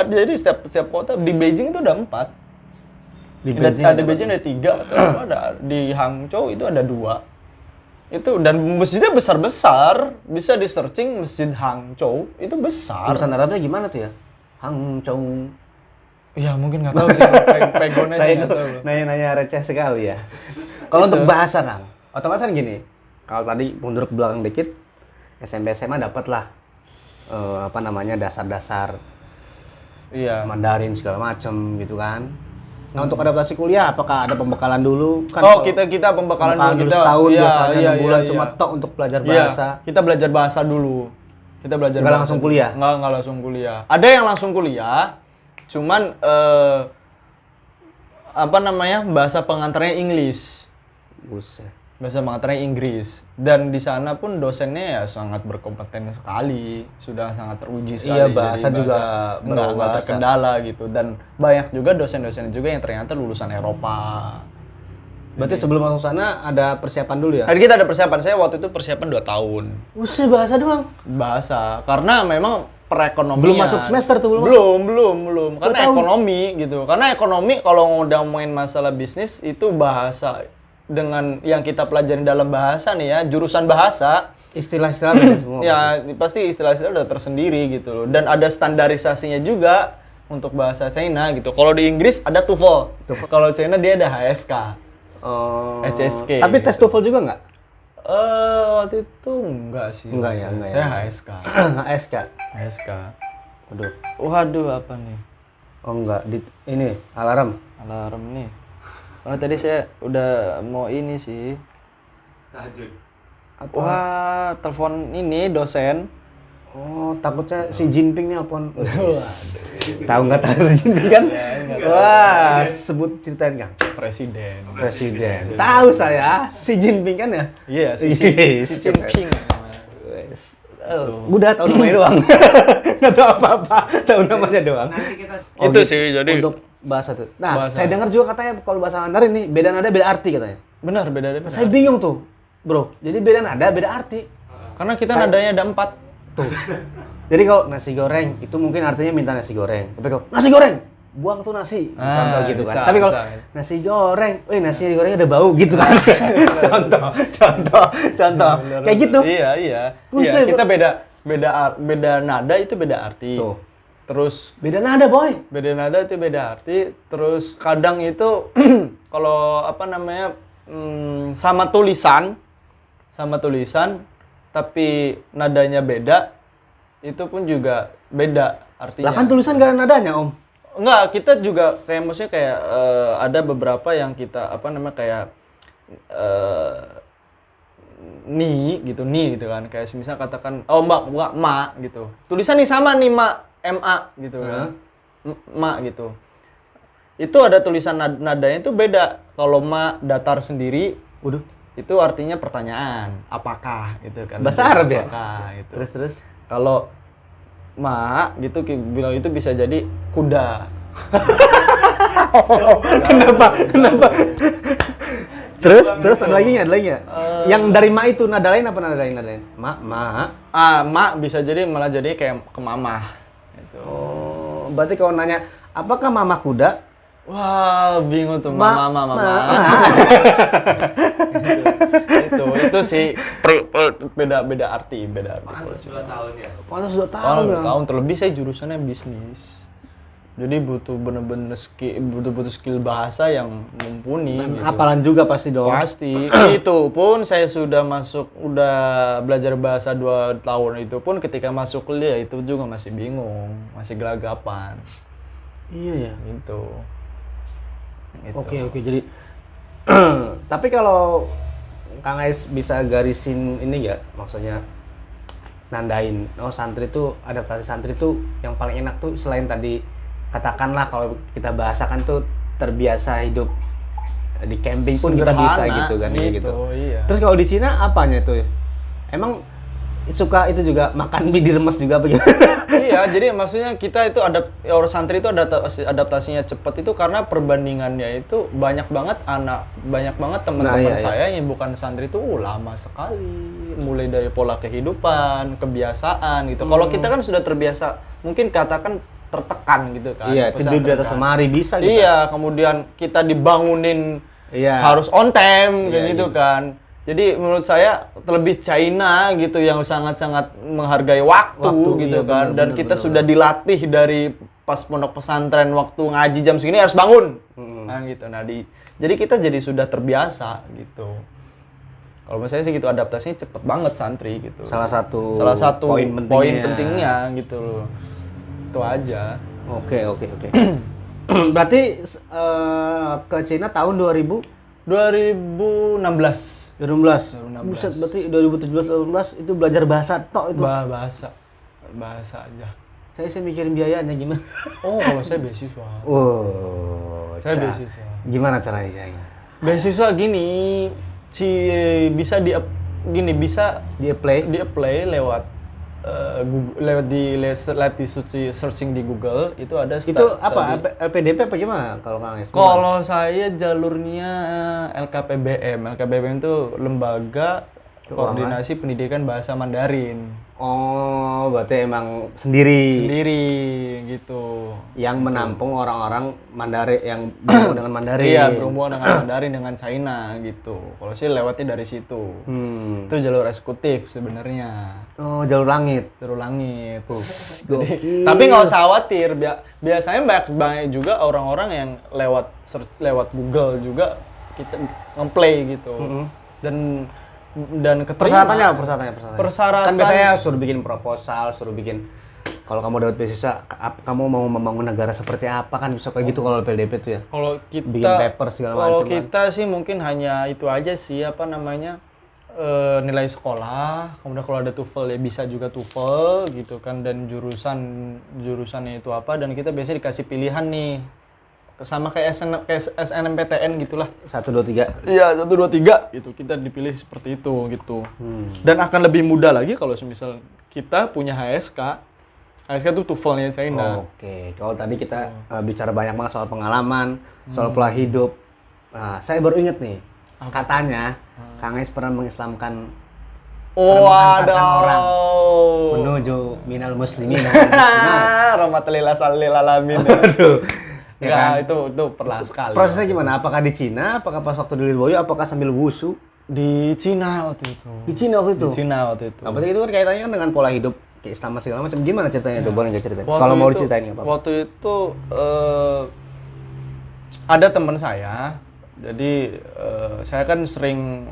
Jadi setiap kota di Beijing itu ada 4. Di Ada Beijing ada 3 atau ada di Hangzhou itu ada 2. Itu dan masjidnya besar-besar. Bisa di searching Masjid Hangzhou itu besar. Tulisan Arabnya gimana tuh ya? Hangzhou. Ya mungkin nggak tahu sih. Pegonnya Saya nggak itu tahu. nanya-nanya receh sekali ya. Kalau untuk bahasa Kang, otomatis kan gini. Kalau tadi mundur ke belakang dikit, SMP SMA dapat lah dasar-dasar Iya. Mandarin segala macem gitu kan. Nah untuk adaptasi kuliah, apakah ada pembekalan dulu? Kan Kita pembekalan dulu kita setahun iya, biasanya iya, 6 bulan iya, cuma iya. tok untuk belajar Iya, bahasa. kita belajar bahasa dulu. Kita belajar Nggak bahasa langsung dulu. kuliah? Nggak langsung kuliah. Ada yang langsung kuliah, cuman bahasa pengantarnya English. Buset. Bahasa pengantarnya Inggris. Dan di sana pun dosennya ya sangat berkompeten sekali, sudah sangat teruji sekali. Iya, Jadi bahasa juga nggak berbahasa. terkendala gitu. Dan banyak juga dosen-dosen juga yang ternyata lulusan Eropa. Berarti sebelum masuk sana ada persiapan dulu ya? Jadi kita ada persiapan. Saya waktu itu persiapan 2 tahun. Buset, bahasa doang? Bahasa. Karena memang perekonomian. Belum masuk semester tuh, belum. Karena tahun. ekonomi gitu. Karena ekonomi kalau udah ngomongin masalah bisnis itu bahasa dengan yang kita pelajari dalam bahasa nih ya, jurusan bahasa. Istilah-istilah beda semua. Ya, pasti istilah-istilah udah tersendiri gitu loh. Dan ada standarisasinya juga untuk bahasa China gitu. Kalau di Inggris ada TOEFL. Kalau China dia ada HSK. HSK. Tapi tes TOEFL juga nggak? Waktu itu enggak sih. Enggak ya, enggak Saya ya. HSK. HSK. HSK. Waduh. Waduh, apa nih? Oh enggak, ini alarm. Alarm nih. Karena tadi saya udah mau ini sih. Tahajud. Wah, telepon ini dosen. Oh, takutnya si Jinping nelpon. Tahu nggak tahu si Jinping kan? Wah, sebut ceritain Kang. Presiden. Tahu saya, si Jinping kan ya? Iya, si Yes. Jinping. Udah tahu namanya doang. Nggak tahu apa-apa, tahu namanya doang. Nanti kita Itu sih, jadi untuk bahasa tuh. Nah, bahasa. saya dengar juga katanya kalau bahasa Mandarin nih beda nada beda arti katanya. benar beda. Saya bingung tuh, bro. Jadi beda nada beda arti. Karena kita nadanya ada 4. Tuh. Jadi kalau nasi goreng itu mungkin artinya minta nasi goreng. Tapi kalau nasi goreng, buang tuh nasi. Contoh gitu bisa, kan. Tapi kalau bisa. nasi goreng, nasi gorengnya udah bau gitu kan. contoh. Kayak gitu. Iya. Buset, Iya, kita beda nada itu beda arti. Tuh. Terus Beda nada, boy. beda nada itu beda arti. Terus kadang itu kalau sama tulisan tapi nadanya beda, itu pun juga beda artinya. Lah kan tulisan gak ada nadanya, Om. Enggak, kita juga maksudnya kayak ada beberapa yang kita nih gitu kan, kayak misal katakan mbak ma gitu, tulisan nih sama nih ma gitu kan, ma gitu, itu ada tulisan nadanya itu beda. Kalau ma datar sendiri, Waduh. itu artinya pertanyaan, apakah gitu kan, Bahasa Arab ya? apakah, gitu. Terus. Kalau ma gitu bilang itu bisa jadi kuda. Kenapa? Terus ada lagi nggak? Yang dari ma itu nada lain apa nada lain? Ma. Ma bisa jadi malah jadi kayak ke mamah gitu. Oh, berarti kalau nanya apakah mama kuda? Wah, bingung tuh mama. itu sih beda arti. Pantas 2 tahun ya. Pantas 2 tahun ya. Tahun terlebih saya jurusannya bisnis. Jadi butuh bener-bener skill bahasa yang mumpuni. Dan gitu. hafalan juga pasti dong. Pasti. Itu pun saya udah belajar bahasa 2 tahun itu pun ketika masuk kuliah itu juga masih bingung, masih gelagapan. Iya ya. Gitu. Oke. Jadi tapi kalau Kang Ais bisa garisin ini ya, maksudnya nandain, santri tuh, adaptasi santri tuh yang paling enak tuh selain tadi katakanlah kalau kita bahasakan tuh terbiasa hidup di camping pun kita bisa gitu kan gitu. Iya. Terus kalau di Cina apanya tuh? Emang suka itu juga makan mie diremes juga begitu? Iya, jadi maksudnya kita itu orang santri itu adaptasinya cepat itu karena perbandingannya itu banyak banget teman-teman saya yang bukan santri itu lama sekali, mulai dari pola kehidupan, kebiasaan gitu. Kalau kita kan sudah terbiasa, mungkin katakan tertekan gitu kan. Iya, tidur di atas lemari bisa gitu. Iya, kemudian kita dibangunin harus on time kayak gitu kan. Jadi menurut saya terlebih China gitu yang sangat-sangat menghargai waktu gitu kan. Dan kita sudah dilatih dari pas pondok pesantren waktu ngaji jam segini harus bangun. Nah gitu. Jadi kita jadi sudah terbiasa gitu. Kalau menurut saya sih gitu adaptasinya cepet banget santri gitu. Salah satu poin pentingnya gitu loh. Itu aja. Oke. Berarti ke Cina tahun 2016. Buset, berarti 2017-2018 itu belajar bahasa tok itu. Bahasa aja. Saya mikirin biayanya gimana. Oh, kalau saya beasiswa. Saya beasiswa. Gimana caranya saya? Beasiswa gini, bisa bisa di-apply lewat searching di Google itu ada itu apa LPDP apa gimana kalau Kang Ais? Kalau saya jalurnya LKPBM itu Lembaga Koordinasi Pendidikan Bahasa Mandarin. Oh, berarti emang sendiri gitu. Yang menampung orang-orang Mandarin yang berhubungan dengan Mandarin. Iya, berhubungan dengan Mandarin dengan China gitu. Kalau sih lewatnya dari situ. Itu jalur eksekutif sebenarnya. Oh, jalur langit. Jadi, tapi nggak usah khawatir. Biasanya banyak juga orang-orang yang lewat Google juga kita nge-play gitu. Dan persyaratannya apa? Persyaratan Kan biasanya suruh bikin proposal, suruh bikin kalau kamu dapat beasiswa, kamu mau membangun negara seperti apa kan bisa kayak gitu kalau LPDP itu ya. Kalau kita bikin paper segala macam. Kalau kita sih mungkin hanya itu aja sih nilai sekolah, kemudian kalau ada TOEFL ya bisa juga TOEFL gitu kan dan jurusannya itu apa dan kita biasanya dikasih pilihan nih. Sama kayak SNMPTN gitulah. 1 2 3. Iya, 1 2 3 gitu. Kita dipilih seperti itu gitu. Dan akan lebih mudah lagi kalau misal kita punya HSK. HSK itu TOEFL-nya China. Oke. Kalau tadi kita bicara banyak banget soal pengalaman, soal pola hidup. Nah, saya baru inget nih. Katanya Kang Ais pernah mengislamkan orang menuju minal muslimin. Rahmatillah alamin. Aduh. Enggak, itu pernah sekali. Prosesnya gimana? Apakah di Cina? Apakah pas waktu di Lirboyo? Apakah sambil wusu? Di Cina waktu itu. Nah, berarti itu kan kaitannya kan dengan pola hidup, keislaman segala macam. Gimana ceritanya itu? Boleh nggak ceritain? Kalau mau diceritain nggak apa-apa. Waktu itu ada teman saya. Jadi saya kan sering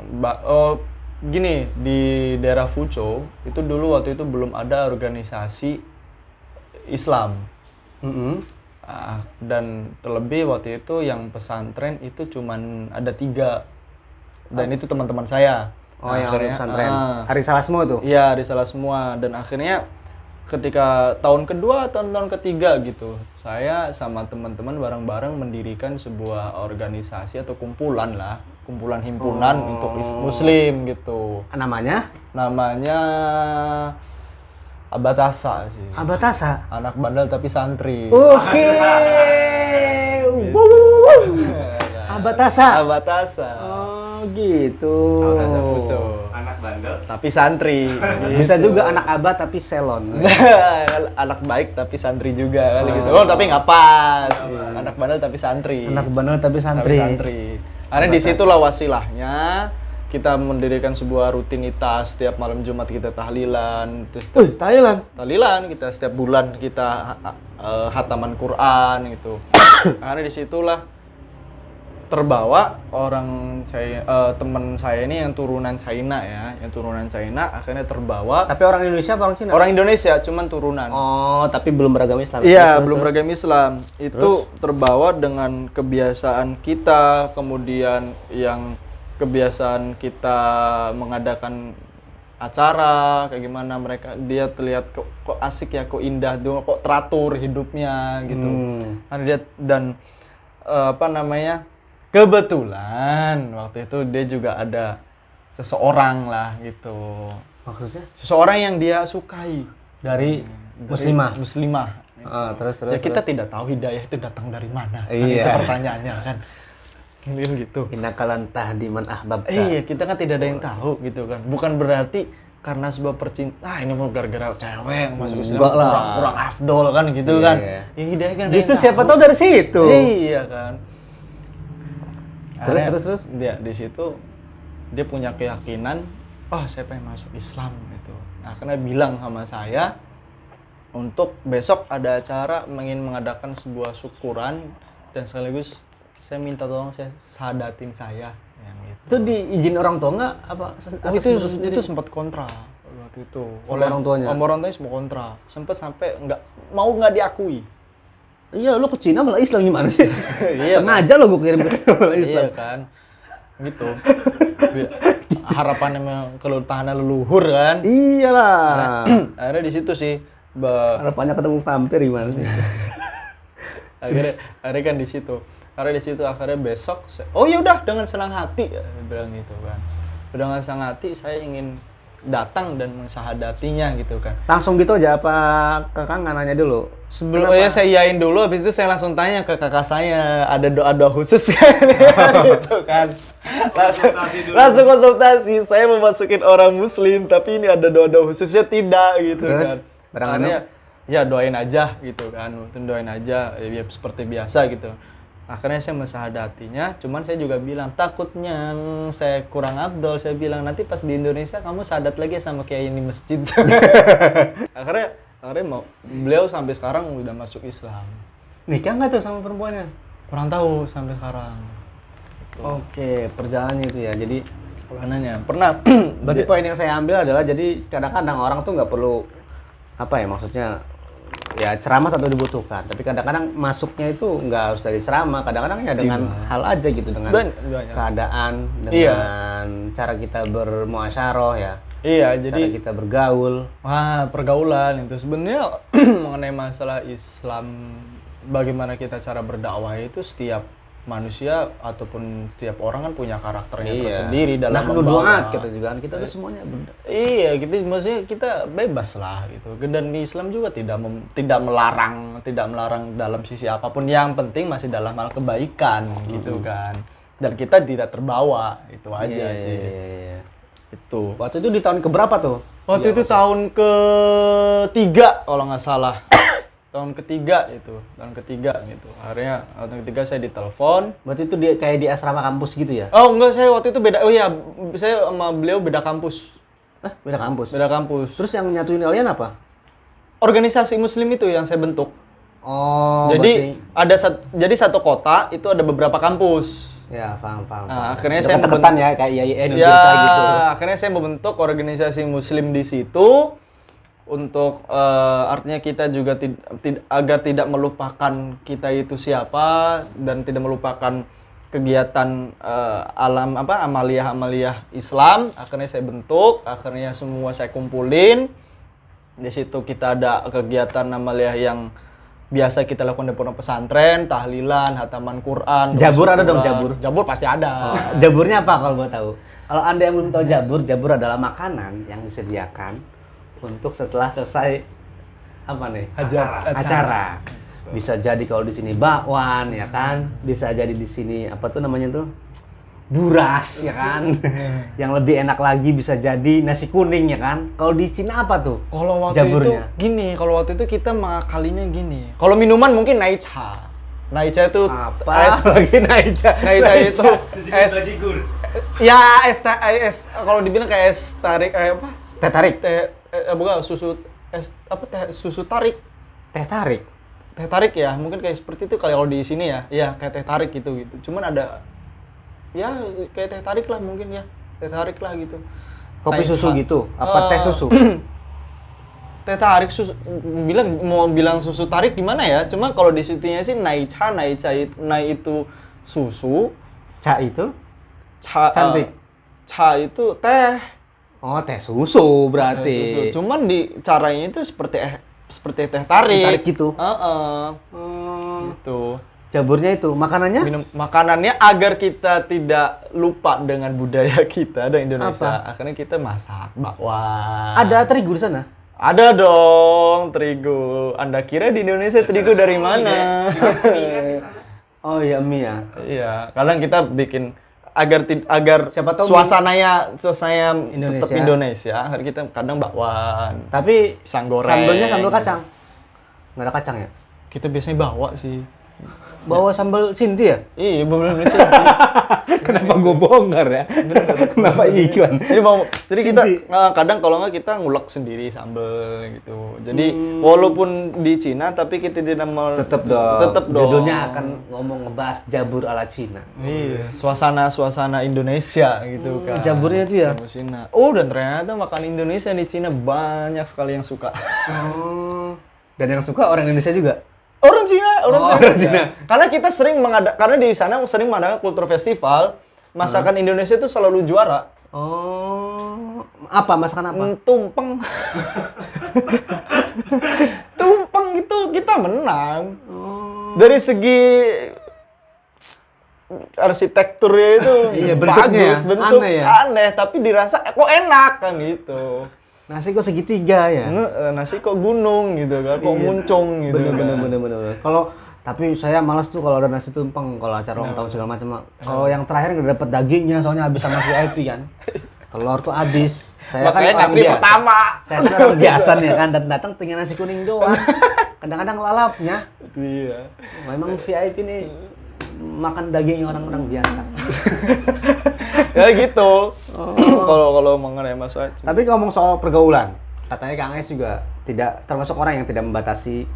gini di daerah Fuzhou itu dulu waktu itu belum ada organisasi Islam. Dan terlebih waktu itu yang pesantren itu cuman ada 3 dan itu teman-teman saya. Yang pesantren. Hari Salasmo itu? Iya, hari Salasmo dan akhirnya ketika tahun kedua atau tahun ketiga gitu, saya sama teman-teman bareng-bareng mendirikan sebuah organisasi atau kumpulan himpunan untuk Muslim gitu. Namanya Abatasa sih. Abatasa? Anak bandel tapi santri. Oke. Abatasa. Abatasa. Oh gitu. Abatasa Fuzhou. Anak bandel. tapi santri. Bisa Gitu. juga anak abah tapi selon. Anak baik tapi santri juga kali gitu. Oh, tapi nggak pas. Anak bandel tapi santri. Anak bandel tapi Tapi santri. santri. Karena disitulah wasilahnya kita mendirikan sebuah rutinitas setiap malam Jumat kita tahlilan, terus Thailand. tahlilan kita setiap bulan kita hataman Quran gitu. Karena disitulah terbawa orang saya teman saya ini yang turunan China ya, yang turunan China akhirnya terbawa. Tapi orang Indonesia apa orang Cina? Orang Indonesia cuman turunan. Oh, tapi belum beragama Islam. Iya, Terus, belum terus. beragama Islam. Itu terbawa dengan kebiasaan kita, kemudian yang kebiasaan kita mengadakan acara kayak gimana mereka dia terlihat kok asik ya, kok indah dong, kok teratur hidupnya gitu. Karena dia dan apa namanya? Kebetulan waktu itu dia juga ada seseorang lah gitu. Maksudnya? Seseorang yang dia sukai Dari dari muslimah. Muslimah. Terus Ya kita tidak tahu hidayah itu datang dari mana. Kan Iya. itu pertanyaannya kan. Gitu. Innakalan tahdiman ahbabta. Iya, kita kan tidak ada yang tahu gitu kan. Bukan berarti karena sebuah percintaan, ini mau gara-gara cewek masuk Islam Enggak lah. kurang afdol kan gitu Iya. kan. Yang hidayah kan ada Justru yang siapa tahu dari situ. Iya kan. Terus. Dia di situ dia punya keyakinan, oh saya pengen masuk Islam gitu. Nah, karena bilang sama saya untuk besok ada acara ingin mengadakan sebuah syukuran dan sekaligus saya minta tolong saya sahadatin saya yang gitu. Itu diizin orang tua nggak apa? Oh, itu sempat kontra waktu itu Oleh orang tuanya? Sama orang tuanya semua kontra. Sempat sampai nggak diakui. Iya, lo ke Cina malah Islam gimana sih? Iya, Sengaja lo gue kirim ke malah Islam. Iya kan. Gitu. Harapannya memang kelutahan leluhur kan. Iyalah. Akhirnya di situ sih Harapannya ketemu vampir gimana sih? akhirnya kan di situ. Karena di situ akhirnya besok oh ya udah dengan senang hati ya, dia bilang gitu kan. Dengan senang hati saya ingin datang dan mensahadatinya gitu kan. Langsung gitu aja apa kakak nggak nanya dulu? Sebelumnya saya iyain dulu, habis itu saya langsung tanya ke kakak saya ada doa-doa khusus kan gitu kan. Langsung konsultasi, saya mau masukin orang muslim tapi ini ada doa-doa khususnya tidak gitu. Terus, kan. barangkali Ya doain aja gitu kan, doain aja ya seperti biasa gitu. Akhirnya saya mensahadatinya, cuman saya juga bilang takutnya saya kurang afdol, saya bilang nanti pas di Indonesia kamu sahadat lagi sama kayak ini masjid. akhirnya beliau sampai sekarang udah masuk Islam. nikah nggak tuh sama perempuannya? Kurang tahu sampai sekarang. Oke, perjalanannya itu ya. Jadi Perjalanannya pernah. berarti poin yang saya ambil adalah jadi kadang-kadang orang tuh nggak perlu apa ya maksudnya ya ceramah tentu dibutuhkan, tapi kadang-kadang masuknya itu nggak harus dari ceramah, kadang-kadang ya dengan hal aja gitu, dengan keadaan, dengan cara kita bermuasyarah ya. Iya, Cara jadi kita bergaul. wah pergaulan itu sebenarnya mengenai masalah Islam, bagaimana kita cara berdakwah itu setiap manusia ataupun setiap orang kan punya karakternya tersendiri dalam membawa. Kita juga kan kita tuh semuanya Iya, maksudnya kita bebas lah gitu. Dan di Islam juga tidak melarang dalam sisi apapun. Yang penting masih dalam hal kebaikan gitu kan. Dan kita tidak terbawa, itu aja sih. Iya. Itu. Waktu itu di tahun keberapa tuh? Waktu itu tahun ketiga kalau nggak salah. Tahun ketiga gitu. Akhirnya tahun ketiga saya ditelepon. Berarti itu kayak di asrama kampus gitu ya? Oh enggak, saya waktu itu beda. Oh iya, saya sama beliau beda kampus. Beda kampus. Beda kampus. Terus yang nyatuin kalian apa? Organisasi muslim itu yang saya bentuk. Oh, Jadi jadi satu kota itu ada beberapa kampus. Ya, paham. Nah, akhirnya saya membentuk ya kayak IAIN ya, gitu. akhirnya saya membentuk organisasi muslim di situ untuk artinya kita juga agar tidak melupakan kita itu siapa dan tidak melupakan kegiatan amaliyah Islam. Akhirnya saya bentuk, akhirnya semua saya kumpulin. Di situ kita ada kegiatan amaliyah yang biasa kita lakukan di pondok pesantren, tahlilan, hataman Quran. Jabur ada dong, jabur? Jabur pasti ada. Jaburnya apa kalau mau tahu? Kalau Anda yang belum tahu jabur adalah makanan yang disediakan untuk setelah selesai acara. Bisa jadi kalau di sini bakwan ya kan, bisa jadi di sini apa tuh namanya tuh buras ya kan. Yang lebih enak lagi bisa jadi nasi kuning ya kan. Kalau di Cina apa tuh? Kalau waktu jaburnya? itu gini, kalau waktu itu kita mengakalinya gini. Kalau minuman mungkin naicha. Naicha itu Apa lagi naicha? Naicha itu Sejenis bajigur. ya es kalau dibilang kayak es tarik apa? Teh tarik. Bukan susu es apa teh susu tarik. Teh tarik. Teh tarik ya, mungkin kayak seperti itu kalau di sini ya. Iya, kayak teh tarik gitu. Cuman ada ya kayak teh tarik lah mungkin ya. Teh tarik lah gitu. Kopi Naicha. susu gitu? Apa teh susu? Teh tarik susu mau bilang susu tarik gimana ya? Cuma kalau di situnya sih naicha itu susu, Ca itu? cantik. Cha itu teh. Oh, teh susu berarti. Teh susu. Cuman di caranya itu seperti teh tarik. Tarik gitu. Gitu. Jaburnya itu makanannya? Makanannya agar kita tidak lupa dengan budaya kita dan Indonesia. Apa? Akhirnya kita masak bakwan. Ada terigu di sana? Ada dong terigu. Anda kira di Indonesia terigu dari mana? Oh iya, mie ya. Iya, kadang kita bikin agar Siapa tahu suasananya Indonesia. tetap Indonesia. Akhirnya kita kadang bakwan. Tapi Pisang goreng. sambelnya sambal kacang. Nggak ada kacang ya? Kita biasanya bawa sih. Bawa sambal Sinti ya? Iya, bener sih. Kenapa gue bongkar ya? Kenapa iklan? Jadi kita kadang kalau nggak kita ngulek sendiri sambel gitu. Jadi walaupun di Cina tapi kita tidak mau Tetep dong. Tetep dong. Judulnya akan ngebahas jabur ala Cina. Iya, suasana Indonesia gitu kan. Jaburnya itu ya? Jabur Cina. Oh, dan ternyata makan Indonesia di Cina banyak sekali yang suka. Oh. Dan yang suka orang Indonesia juga? Orang Cina. Orang Cina. Karena kita karena di sana sering mengadakan kultur festival, masakan Indonesia itu selalu juara. Oh. Apa? Masakan apa? Tumpeng. Tumpeng itu kita menang. Dari segi arsitekturnya itu Iya, bentuknya bagus, ya? bentuk Aneh ya? aneh, tapi dirasa kok enak kan gitu. Nasi kok segitiga ya? Nasi kok gunung gitu kan, kok muncung gitu kan. Bener. Kalau tapi saya malas tuh kalau ada nasi tumpeng kalau acara ulang tahun segala macam. Kalau yang terakhir nggak dapet dagingnya soalnya habis sama VIP kan. Telur tuh habis. Saya Makanya kan orang ngantri biasa. pertama. Saya kan orang biasa nih kan dan datang tinggal nasi kuning doang. Kadang-kadang lalapnya. Iya. Memang VIP nih makan daging orang-orang biasa. Ya gitu. Kalau mengenai Mas Aci. Tapi ngomong soal pergaulan, katanya Kang Es juga tidak termasuk orang yang tidak membatasi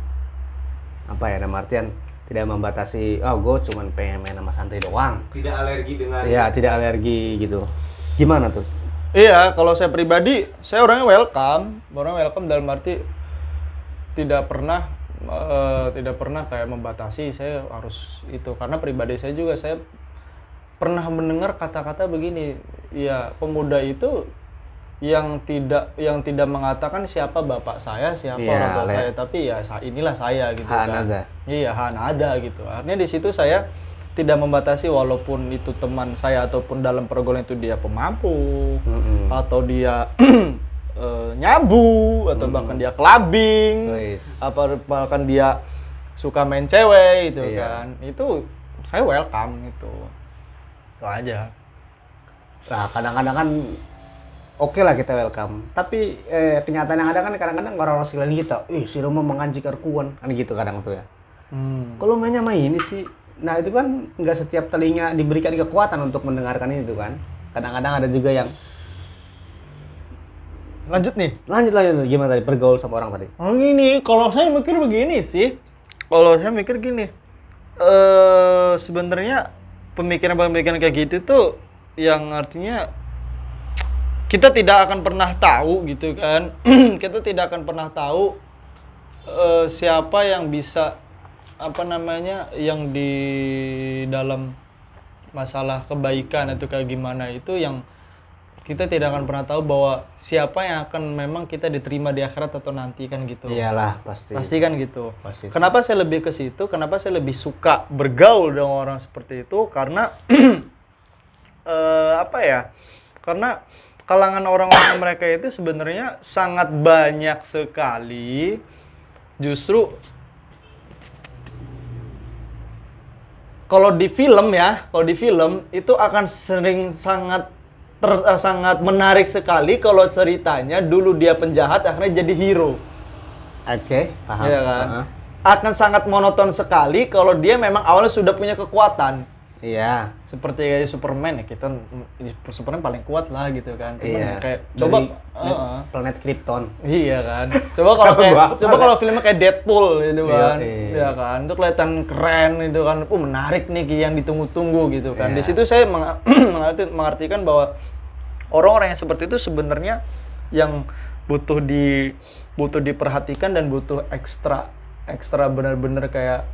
apa ya, dalam artian tidak membatasi, oh gue cuman pengen main sama santai doang. Tidak alergi dengan. Iya, tidak alergi gitu. Gimana tuh? Iya, kalau saya pribadi, saya orangnya welcome. Orang welcome dalam arti tidak pernah kayak membatasi saya harus itu, karena pribadi saya juga saya pernah mendengar kata-kata begini, ya pemuda itu yang tidak mengatakan siapa bapak saya, siapa orang tua saya, tapi ya inilah saya gitu kan. Hanada. Iya, hanada gitu. Artinya di situ saya tidak membatasi walaupun itu teman saya ataupun dalam pergaulan itu dia pemabuk atau dia nyabu atau bahkan dia clubbing, apa bahkan dia suka main cewek gitu kan. Itu saya welcome itu aja. Nah, kadang-kadang kan oke lah kita welcome. Tapi kenyataan yang ada kan kadang-kadang orang-orang sekeliling kita, si Roma menganjik arkuan, kan gitu kadang tuh ya. Kalau mainnya main ini sih, nah itu kan nggak setiap telinga diberikan kekuatan untuk mendengarkan itu kan. Kadang-kadang ada juga yang Lanjut gimana tadi bergaul sama orang tadi? Oh ini, kalau saya mikir begini sih. Kalau saya mikir gini, sebenarnya pemikiran-pemikiran kayak gitu tuh yang artinya kita tidak akan pernah tahu gitu kan. Kita tidak akan pernah tahu siapa yang bisa yang di dalam masalah kebaikan itu kayak gimana, itu yang kita tidak akan pernah tahu bahwa siapa yang akan memang kita diterima di akhirat atau nanti kan gitu. Iyalah, pasti. Pasti kan gitu. Pasti. Kenapa saya lebih ke situ? Kenapa saya lebih suka bergaul dengan orang seperti itu? Karena Karena kalangan orang-orang mereka itu sebenarnya sangat banyak sekali. Justru kalau di film itu akan sering sangat menarik sekali kalau ceritanya dulu dia penjahat akhirnya jadi hero. Oke, paham. Iya kan? Akan sangat monoton sekali kalau dia memang awalnya sudah punya kekuatan. Iya. Seperti kayak Superman ya, Superman paling kuat lah gitu kan. Cuman kayak planet Krypton. Iya kan. Coba kalau filmnya kayak Deadpool gitu kan. Iya kan. Itu kelihatan keren gitu kan. Menarik nih yang ditunggu-tunggu gitu kan. Di situ saya mengartikan bahwa orang-orang yang seperti itu sebenarnya yang butuh diperhatikan dan butuh ekstra benar-benar kayak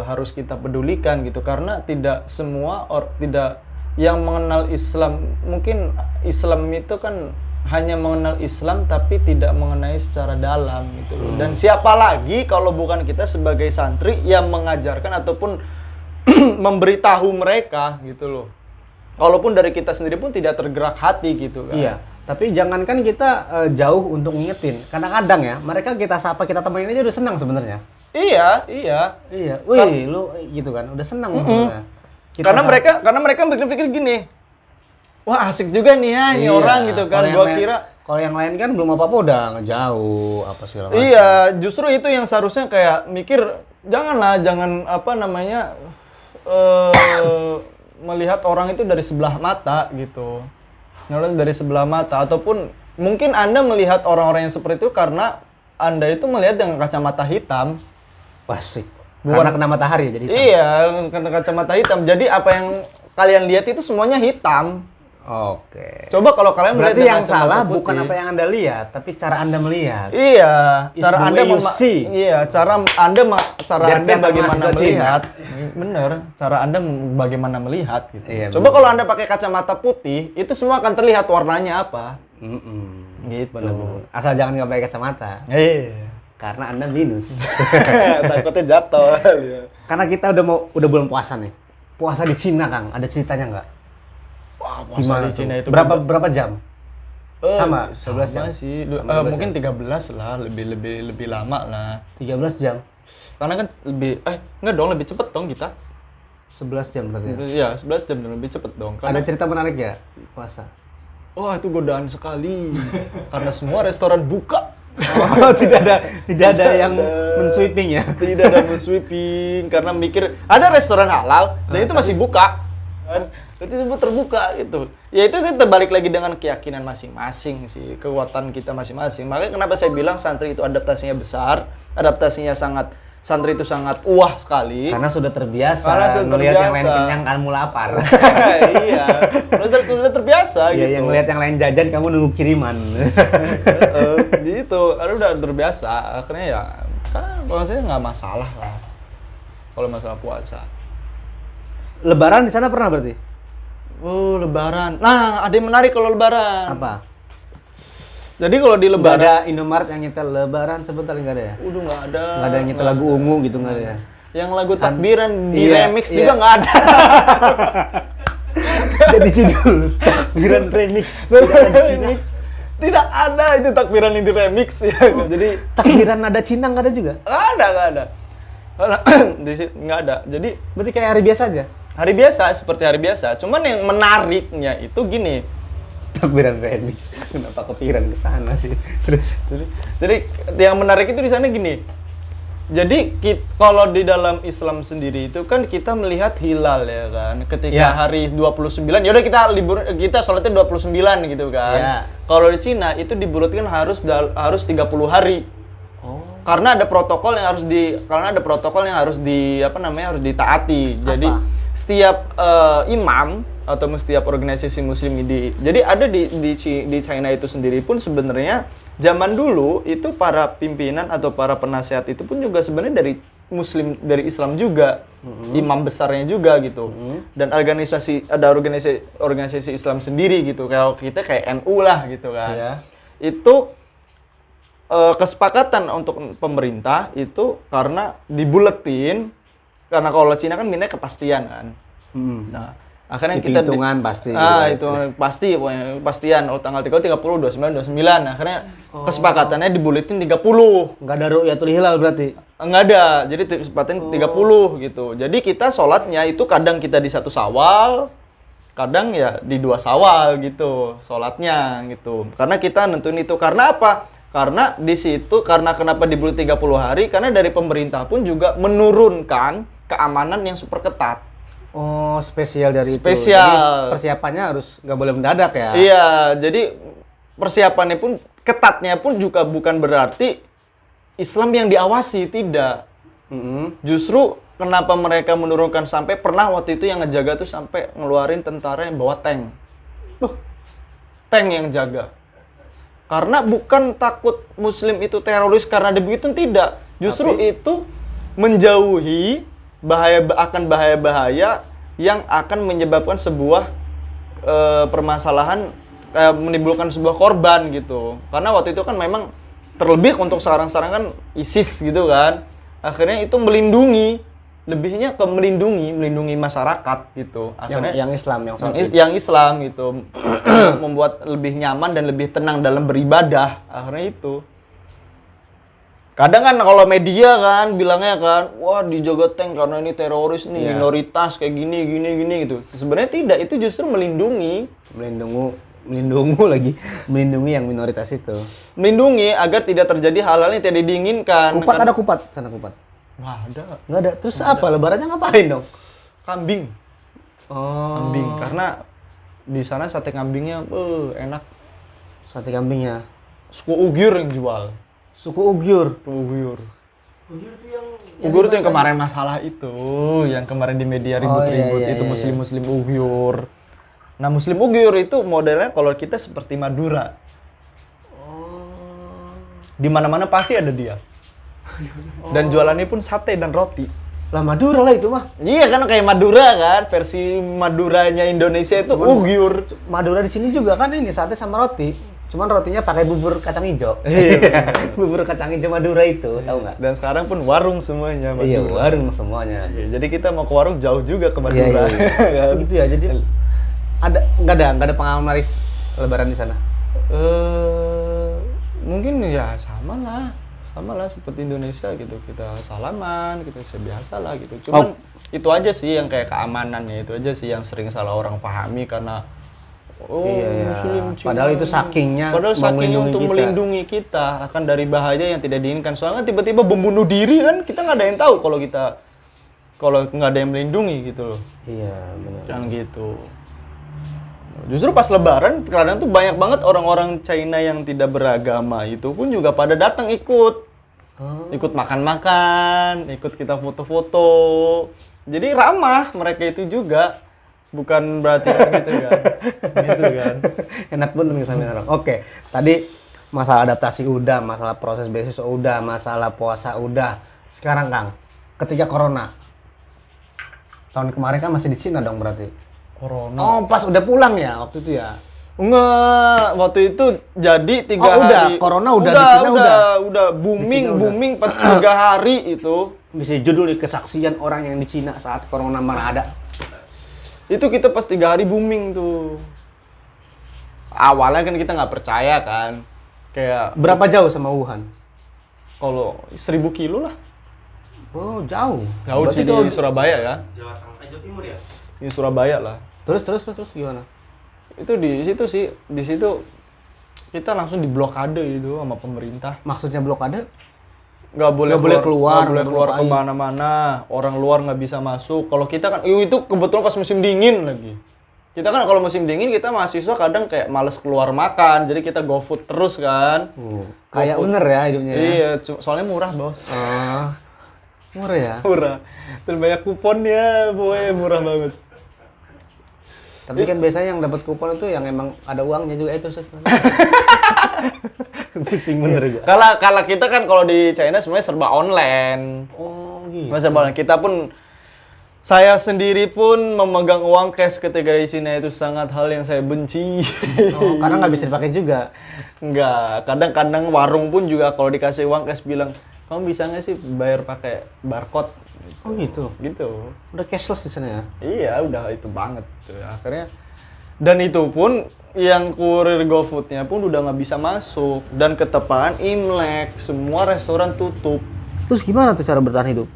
harus kita pedulikan gitu, karena tidak semua tidak yang mengenal Islam, mungkin Islam itu kan hanya mengenal Islam tapi tidak mengenai secara dalam gitu loh. Dan siapa lagi kalau bukan kita sebagai santri yang mengajarkan ataupun memberitahu mereka gitu loh. Walaupun dari kita sendiri pun tidak tergerak hati gitu kan. Iya. Tapi jangankan kita jauh untuk ngingetin. Kadang-kadang ya, mereka kita sapa, kita temenin aja udah senang sebenarnya. Iya. Wih, lu gitu kan, udah senang sebenarnya. Karena mereka berpikir gini. Wah, asik juga nih ya ini orang gitu kan. Gua kira kalau yang lain kan belum apa-apa udah ngejauh apa segala macam. Iya, justru itu yang seharusnya kayak mikir jangan melihat orang itu dari sebelah mata gitu. Dari sebelah mata, ataupun mungkin Anda melihat orang-orang yang seperti itu karena Anda itu melihat dengan kacamata hitam. Wasik. Karena kena matahari jadi hitam. Iya, kena kacamata hitam. Jadi apa yang kalian lihat itu semuanya hitam. Oke. Coba kalau kalian melihat yang salah putih, bukan apa yang Anda lihat, tapi cara Anda melihat. Iya, cara Anda bagaimana melihat. Bener, cara Anda bagaimana melihat gitu. Iya, coba kalau Anda pakai kacamata putih, itu semua akan terlihat warnanya apa. Gitu. Bener. Asal jangan nggak pakai kacamata. Iya. Karena Anda minus. Takutnya jatuh. Karena kita udah bulan puasa nih. Puasa di Cina, Kang. Ada ceritanya nggak? Wah, puasa di Cina itu berapa jam? Sama 11 jam sih. Mungkin 13 lah, lebih lama lah. 13 jam. Karena kan lebih cepet dong kita. 11 jam berarti. Iya, 11 jam dan lebih cepet dong. Ada cerita menarik ya puasa? Wah, itu godaan sekali. Karena semua restoran buka. Oh, tidak ada yang men-sweeping ya? Tidak ada men-sweeping karena mikir ada restoran halal dan itu masih buka. Kan? Itu terbuka gitu. Ya itu sih terbalik lagi dengan keyakinan masing-masing sih, kekuatan kita masing-masing. Makanya kenapa saya bilang santri itu adaptasinya besar, santri itu sangat sekali. Karena sudah terbiasa. Melihat yang lain kenyang, kamu lapar. Iya, sudah terbiasa gitu. Yang melihat yang lain jajan, kamu nunggu kiriman. Gitu, karena udah terbiasa. Akhirnya ya, kalau saya nggak masalah lah. Kalau masalah puasa. Lebaran di sana pernah berarti? Lebaran. Nah, ada yang menarik kalau lebaran. Apa? Jadi kalau di lebaran ada Indomaret yang nyetel lebaran sebentar, nggak ada ya? Udah nggak ada. Nggak ada yang nyetel lagu ungu gitu, nggak ada ya? Yang lagu takbiran di remix juga nggak ada. Jadi judul takbiran remix. Tidak ada itu takbiran yang di remix ya. Jadi takbiran nada Cina nggak ada juga? Nggak ada. Di situ nggak ada. Jadi berarti kayak hari biasa aja? Hari biasa, seperti hari biasa. Cuman yang menariknya itu gini. Takbiran remix. Kenapa kepikiran ke sana sih? Jadi yang menarik itu di sana gini. Jadi kalau di dalam Islam sendiri itu kan kita melihat hilal ya kan. Ketika hari 29, yaudah kita sholatnya 29 gitu kan. Yeah. Kalau di Cina itu dibulatkan harus 30 hari. Karena ada protokol yang harus harus ditaati. Jadi setiap imam atau setiap organisasi muslim jadi ada di China itu sendiri pun sebenarnya zaman dulu itu para pimpinan atau para penasihat itu pun juga sebenarnya dari Islam juga, imam besarnya juga gitu. Dan ada organisasi Islam sendiri gitu. Kalau kita kayak NU lah gitu kan. Yeah. Itu kesepakatan untuk pemerintah itu karena dibuletin, karena kalau Cina kan mintanya kepastian kan. Nah, Akhirnya kita hitungan pasti. Itu pasti pokoknya pastian tanggal 30, 29, 29. Akhirnya kesepakatannya dibuletin 30. Enggak ada ru'yatul hilal berarti. Enggak ada. Jadi kesepakatan 30 gitu. Jadi kita sholatnya itu kadang kita di 1 Syawal, kadang ya di 2 Syawal gitu sholatnya gitu. Karena kita nentuin itu. Karena apa? Karena di situ kenapa dibulet 30 hari? Karena dari pemerintah pun juga menurunkan keamanan yang super ketat. Oh, spesial dari spesial. Itu. Jadi persiapannya harus nggak boleh mendadak ya? Iya, jadi persiapannya pun, ketatnya pun juga bukan berarti Islam yang diawasi, tidak. Justru kenapa mereka menurunkan sampai pernah waktu itu yang ngejaga tuh sampai ngeluarin tentara yang bawa tank. Tank yang jaga. Karena bukan takut Muslim itu teroris karena ada begitu, tidak. Justru itu menjauhi bahaya-bahaya yang akan menyebabkan sebuah permasalahan, menimbulkan sebuah korban gitu. Karena waktu itu kan memang terlebih untuk sekarang kan ISIS gitu kan. Akhirnya itu melindungi, lebihnya ke melindungi masyarakat gitu. Akhirnya yang Islam, yang Islam gitu. Membuat lebih nyaman dan lebih tenang dalam beribadah. Akhirnya itu. Kadang kan kalau media kan bilangnya kan, wah dijaga tank karena ini teroris nih, minoritas kayak gini gitu. Sebenarnya tidak, itu justru melindungi melindungi yang minoritas itu. Melindungi agar tidak terjadi hal-hal yang tidak diinginkan. Kupat ada kupat, sana kupat. Wah, ada. Nggak ada. Terus apa? Lebarannya ngapain dong? Kambing. Oh. Kambing, karena di sana sate kambingnya enak. Sate kambingnya. Suku Uighur yang jual. Suku Uighur. Uighur itu yang kemarin masalah itu, yang kemarin di media ribut-ribut itu Muslim Uighur. Nah, Muslim Uighur itu modelnya kalau kita seperti Madura. Di mana-mana pasti ada dia. Dan jualannya pun sate dan roti. Lah Madura lah itu mah. Iya kan, kayak Madura kan, versi Maduranya Indonesia itu Uighur. Madura di sini juga kan ini sate sama roti. Cuman rotinya pakai bubur kacang hijau. Iya. Bubur kacang hijau Madura itu, tahu nggak? Dan sekarang pun warung semuanya Madura. Iya, warung semuanya. Iya, jadi kita mau ke warung jauh juga ke Madura. Iya. Gitu ya. Jadi nggak ada pengalaman maris Lebaran di sana. Mungkin ya sama lah seperti Indonesia gitu, kita salaman, kita biasa lah gitu. Cuman itu aja sih yang kayak keamanannya, itu aja sih yang sering salah orang pahami karena Muslim cuma, padahal itu sakingnya untuk melindungi kita akan dari bahaya yang tidak diinginkan. Soalnya tiba-tiba membunuh diri kan, kita nggak ada yang tahu kalau nggak ada yang melindungi gitu loh. Iya benar. Kan gitu. Justru pas Lebaran kadang tuh banyak banget orang-orang China yang tidak beragama itu pun juga pada datang ikut makan-makan, ikut kita foto-foto. Jadi ramah mereka itu juga. Bukan berarti gitu kan. Gitu kan. Enak bener nih sambil orang. Oke, tadi masalah adaptasi udah, masalah proses beasiswa udah, masalah puasa udah. Sekarang Kang, ketika corona. Tahun kemarin kan masih di Cina dong berarti. Corona. Oh, pas udah pulang ya waktu itu ya. Enggak, waktu itu jadi 3 hari. Udah, corona udah di Cina udah booming pas 3 hari itu. Bisa judul nih, kesaksian orang yang di Cina saat corona mana ada. Itu kita pas 3 hari booming tuh. Awalnya kan kita nggak percaya kan. Kayak berapa jauh sama Wuhan? Kalau 1000 kilo lah. Oh, jauh. Jauh sih di Surabaya ya. Jawa Timur ya? Di Surabaya lah. Terus gimana? Itu di situ kita langsung diblokade itu sama pemerintah. Maksudnya blokade? Nggak boleh keluar ngapain? kemana-mana, orang luar nggak bisa masuk. Kalau kita kan, itu kebetulan pas musim dingin lagi. Kita kan kalau musim dingin kita mahasiswa kadang kayak males keluar makan, jadi kita go food terus kan. Kayak bener ya hidupnya. Iya, soalnya murah bos. Murah ya? Murah. Dan banyak kuponnya, boy, murah banget. Tapi kan biasanya yang dapat kupon itu yang emang ada uangnya juga itu sih. Pusing bener juga. Kalau kita kan kalau di China semuanya serba online. Oh gitu. Serba online. Kita pun, saya sendiri pun memegang uang cash ketika di China itu sangat hal yang saya benci. Oh, karena nggak bisa dipakai juga. Enggak. Kadang-kadang warung pun juga kalau dikasih uang cash bilang, kamu bisa nggak sih bayar pakai barcode? Oh gitu. Gitu. Udah cashless di sana ya? Iya, udah itu banget. Tuh. Akhirnya, dan itu pun yang kurir GoFood-nya pun udah nggak bisa masuk. Dan ketepaan Imlek, semua restoran tutup. Terus gimana tuh cara bertahan hidup?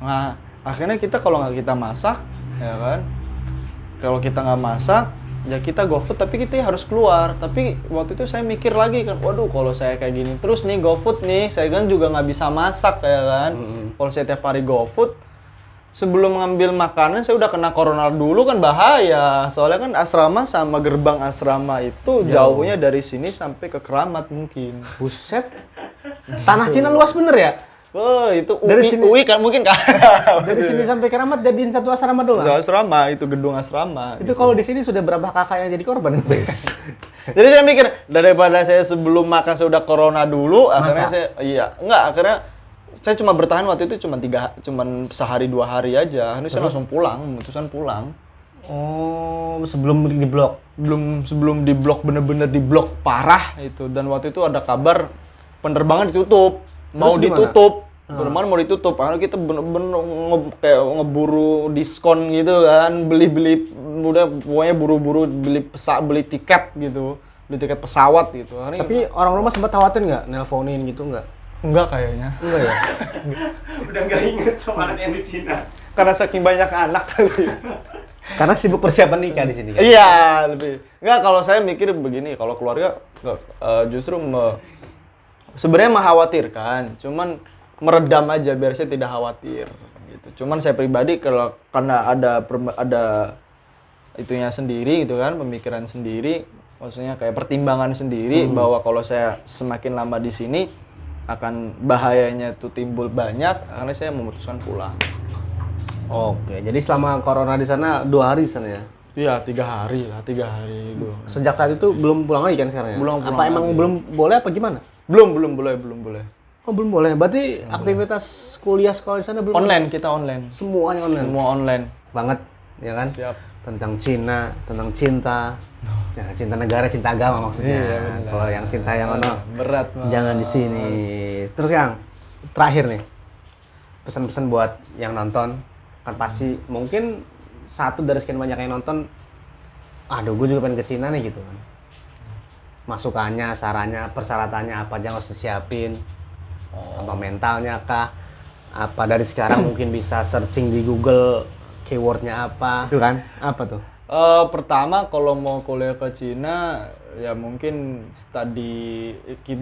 Nah, akhirnya kita kalau nggak kita masak, ya kan? Kalau kita nggak masak, ya kita GoFood tapi kita harus keluar. Tapi waktu itu saya mikir lagi kan, waduh kalau saya kayak gini terus nih GoFood nih, saya kan juga nggak bisa masak ya kan. Kalau saya tiap hari GoFood, sebelum ngambil makanan saya udah kena corona dulu kan bahaya. Soalnya kan asrama sama gerbang asrama itu jauhnya dari sini sampai ke Keramat mungkin. Buset. Tanah Cina luas bener ya? Oh, itu Dari sini- UI kan mungkin kan. Dari sini sampai Keramat jadiin satu asrama doang? Asrama, itu gedung asrama. Itu kalau di sini sudah berapa kakak yang jadi korban? Jadi saya mikir daripada saya sebelum makan saya udah corona dulu, akhirnya akhirnya saya cuma bertahan waktu itu cuma sehari 2 hari aja. Akhirnya saya langsung pulang, memutuskan pulang. Oh, sebelum di blok. Sebelum di blok bener-bener di blok parah itu, dan waktu itu ada kabar penerbangan ditutup. Mau Terus gimana? ditutup. Penerbangan mau ditutup, karena kita bener-bener kayak ngeburu diskon gitu kan, beli-beli, udah pokoknya buru-buru beli tiket gitu, beli tiket pesawat gitu. Akhirnya Tapi orang rumah sempat khawatir nggak nelponin gitu nggak? enggak kayaknya, Enggak ya? Udah nggak inget sama anak yang di Cina. karena saking banyak anak kali. Karena sibuk persiapan nikah di sini kan? Iya, lebih. Enggak, kalau saya mikir begini, kalau keluarga justru sebenarnya mengkhawatirkan, cuman meredam aja biar saya tidak khawatir gitu. Cuman saya pribadi karena ada itunya sendiri gitu kan, pemikiran sendiri, maksudnya kayak pertimbangan sendiri bahwa kalau saya semakin lama di sini akan bahayanya tuh timbul banyak, karena saya memutuskan pulang. Oke, jadi selama corona di sana 2 hari di sana ya? Iya, 3 hari lah, 3 hari itu. Sejak saat itu belum pulang lagi kan sekarang ya? Belum pulang Apa emang lagi. belum boleh apa gimana? Belum boleh. Oh belum boleh, berarti aktivitas kuliah sekolah di sana belum? Online, kita online. Semuanya online? Semua online. Banget, ya kan? Siap. Tentang Cina, tentang cinta. Ya, cinta negara, cinta agama maksudnya. Iya, benar. Kalau yang cinta yang ono, Berat. Mas. jangan di sini. Terus Kang, terakhir nih, pesan-pesan buat yang nonton, kan pasti mungkin satu dari sekian banyak yang nonton, aduh gue juga pengen ke Cina nih gitu kan. Masukannya, sarannya, persyaratannya apa aja yang harus disiapin, apa mentalnya kah, apa dari sekarang mungkin bisa searching di Google keywordnya apa, itu kan, apa tuh? Pertama kalau mau kuliah ke Cina ya mungkin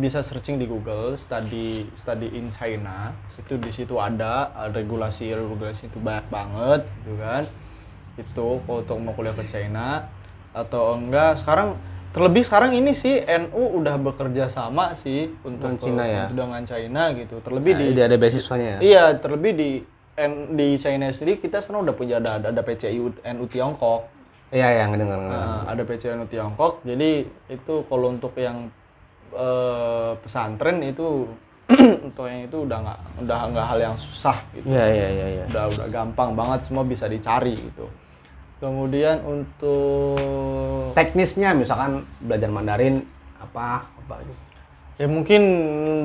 bisa searching di Google study in China, itu di situ ada regulasi itu banyak banget gitu kan. Itu untuk mau kuliah ke China atau enggak, terlebih sekarang ini sih NU udah bekerja sama sih untuk Cina ya? dengan China gitu. Terlebih Ada beasiswanya ya? Iya, terlebih di China sendiri kita sekarang udah punya ada PCI NU Tiongkok. Iya, yang ngedenger. Ada PCI NU Tiongkok. Jadi itu kalau untuk yang pesantren itu untuk yang itu udah nggak hal yang susah gitu. Iya. Udah gampang banget, semua bisa dicari gitu. Kemudian untuk Teknisnya misalkan belajar Mandarin apa gitu. ya mungkin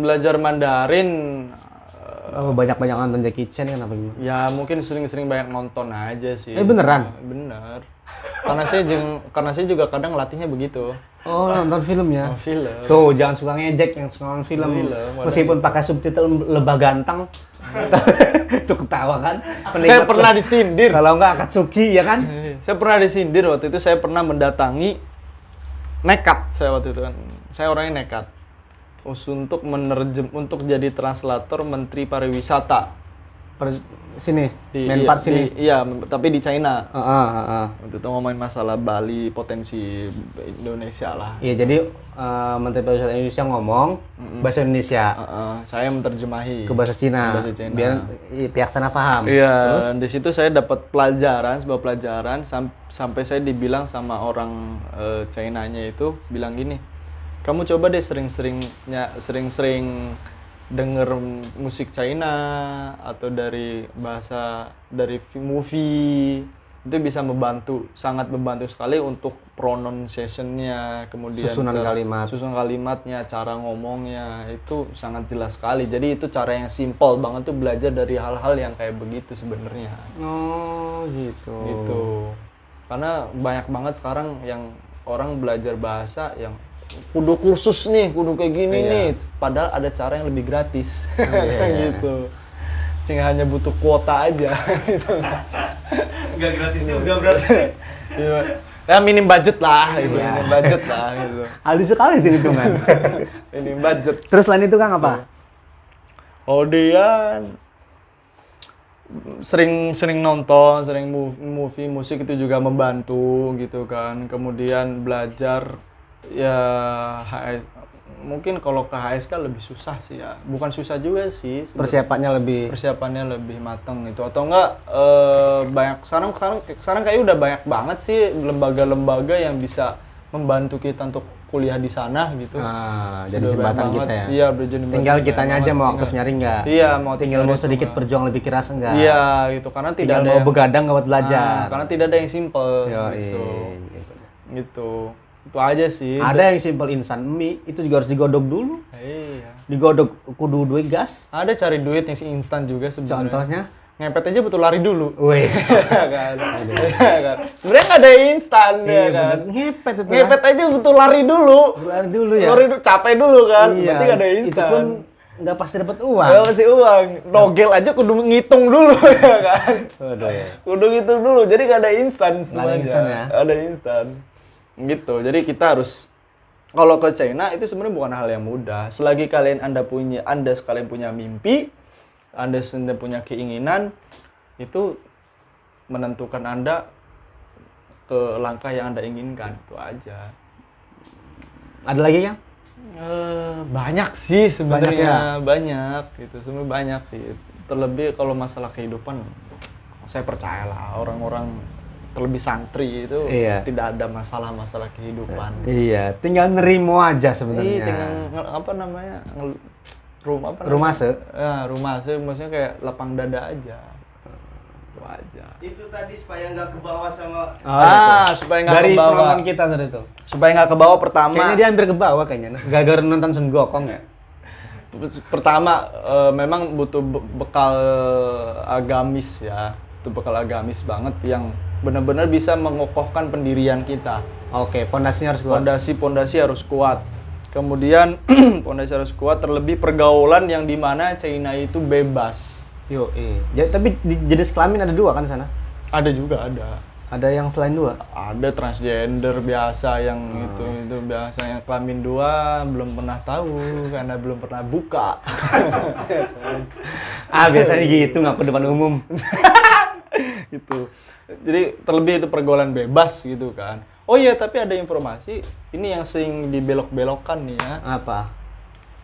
belajar Mandarin Banyak-banyak nonton Jackie Chan kan apa gimana? ya mungkin sering-sering banyak nonton aja sih. Beneran? Bener. Karena saya juga kadang latihnya begitu. Oh, nonton film ya? Film. Tuh, jangan suka ngejek yang suka nonton film. Meskipun pakai subtitle lebah ganteng. Itu ketawa kan? Saya pernah disindir. Kalau enggak Akatsuki ya kan? Saya pernah disindir waktu itu. Saya pernah mendatangi nekat saya waktu itu kan. Saya orangnya nekat. Untuk jadi translator Menteri Pariwisata. Sini, Menpar sini. Iya, tapi di China. Heeh. Waktu itu ngomongin masalah Bali, potensi Indonesia lah. Iya, jadi Menteri Pariwisata Indonesia ngomong bahasa Indonesia Saya menerjemahi ke bahasa Cina, biar pihak sana paham. Iya, Terus di situ saya dapat sebuah pelajaran sampai saya dibilang sama orang China-nya itu bilang gini, kamu coba deh sering-sering denger musik China atau dari movie itu bisa sangat membantu sekali untuk pronunciation-nya, kemudian susunan kalimatnya, cara ngomongnya itu sangat jelas sekali. Jadi itu cara yang simple banget tuh belajar dari hal-hal yang kayak begitu sebenarnya. Oh gitu. Gitu. Karena banyak banget sekarang yang orang belajar bahasa yang kudu kursus nih, kudu kayak gini nih, padahal ada cara yang lebih gratis. Gitu. Cuma hanya butuh kuota aja gitu. Nggak gratis juga berarti. Ya minim budget lah gitu, minim budget lah gitu. Halus sekali itu hitungan. Minim budget. Terus selain itu Kang apa? Kemudian sering nonton, sering movie, musik itu juga membantu gitu kan. Kemudian belajar ya mungkin kalau ke HSK lebih susah sih ya. Bukan susah juga sih. Persiapannya lebih matang itu, atau enggak banyak sekarang kayak udah banyak banget sih lembaga-lembaga yang bisa membantu kita untuk kuliah di sana gitu. Jadi jembatan kita ya. Iya, jembatan. Tinggal kitanya aja mau aktif nyari enggak? Iya, tinggal mau sedikit berjuang lebih keras enggak? Iya, gitu. Karena tidak ada mau begadang enggak buat belajar. Karena tidak ada yang simple gitu. Gitu. Itu aja sih. Ada yang simple instan mie, itu juga harus digodok dulu. Iya. Digodok kudu duit gas. Ada cari duit yang instan juga sebenarnya. Contohnya? Ngepet aja butuh lari dulu. Wih. kan. Sebenarnya nggak ada instan ya kan. Ngepet aja butuh lari dulu. Lari dulu ya. Capek dulu kan. Iya. Berarti nggak ada instan. Itu pun nggak pasti dapat uang. Nggak pasti uang. Nogel aja kudu ngitung dulu ya kan. Waduh ya. Kudu ngitung dulu. Jadi nggak ada instan semuanya. Ada instan ya. Ada instan. Gitu. Jadi kita harus kalau ke China itu sebenarnya bukan hal yang mudah. Selagi Anda sekalian punya mimpi, Anda sendiri punya keinginan, itu menentukan Anda ke langkah yang Anda inginkan, itu aja. Ada lagi ya? Banyak sih sebenarnya, banyak gitu, sebenarnya banyak sih. Terlebih kalau masalah kehidupan, saya percayalah orang-orang terlebih santri itu tidak ada masalah-masalah kehidupan. Iya, tinggal nerimo aja sebenarnya. Iya, tinggal apa namanya? Rumase. Ya, rumase maksudnya kayak lapang dada aja. Itu aja. Itu tadi supaya nggak ke bawah sama supaya nggak ke dari bawah. penonton kita tadi itu. Supaya nggak ke bawah pertama. Kayaknya dia hampir ke bawah kayaknya. Gara-gara nonton Sun Gokong ya. Pertama memang butuh bekal agamis ya. Itu bekal agamis banget yang benar-benar bisa mengokohkan pendirian kita. Oke, pondasinya harus kuat. Pondasi harus kuat. Kemudian pondasi harus kuat, terlebih pergaulan yang dimana China itu bebas. Tapi jenis kelamin ada 2 kan di sana? Ada juga, ada. Ada yang selain 2? Ada transgender biasa yang itu biasa yang kelamin 2 belum pernah tahu karena belum pernah buka. Biasanya gitu ngaku depan umum. Gitu. Jadi terlebih itu pergaulan bebas gitu kan. Oh iya, tapi ada informasi ini yang sering dibelok-belokkan nih ya. Apa?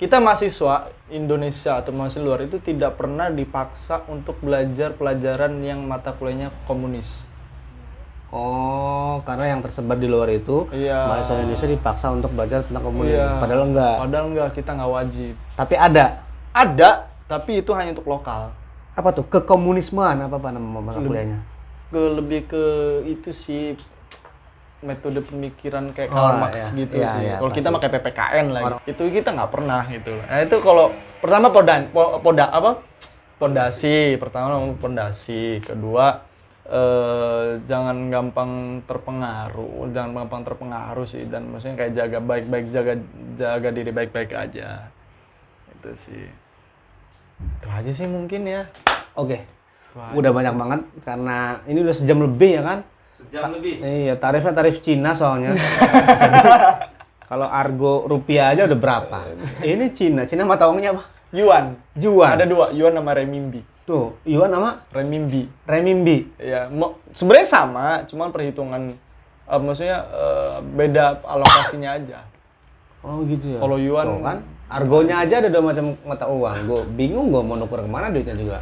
Kita mahasiswa Indonesia atau mahasiswa luar itu tidak pernah dipaksa untuk belajar pelajaran yang mata kuliahnya komunis. Oh, karena yang tersebar di luar itu mahasiswa Indonesia dipaksa untuk belajar tentang komunis. Padahal enggak, kita nggak wajib. Tapi ada? Ada, tapi itu hanya untuk lokal. Apa tuh? Kekomunismean apa nama mata kuliahnya? Lebih ke itu sih metode pemikiran kayak Karl Marx gitu sih. Kalau kita pakai PPKN lagi. Itu kita nggak pernah gitu. Nah, itu kalau pertama pondasi, pondasi, kedua jangan gampang terpengaruh sih, dan maksudnya kayak jaga diri baik-baik aja. Itu sih. Itu aja sih mungkin ya. Oke. Udah banyak banget karena ini udah sejam lebih ya kan? Sejam lebih. Iya, tarifnya tarif Cina soalnya. Kalau argo rupiah aja udah berapa? Ini Cina mata uangnya apa? Yuan. Ada 2, yuan sama renminbi. Tuh, yuan sama renminbi. Ya, sebenarnya sama, cuman perhitungan maksudnya beda alokasinya aja. Oh gitu ya. Kalau yuan kan argonya aja ada 2 macam mata uang. Gue bingung gue mau nuker kemana duitnya juga.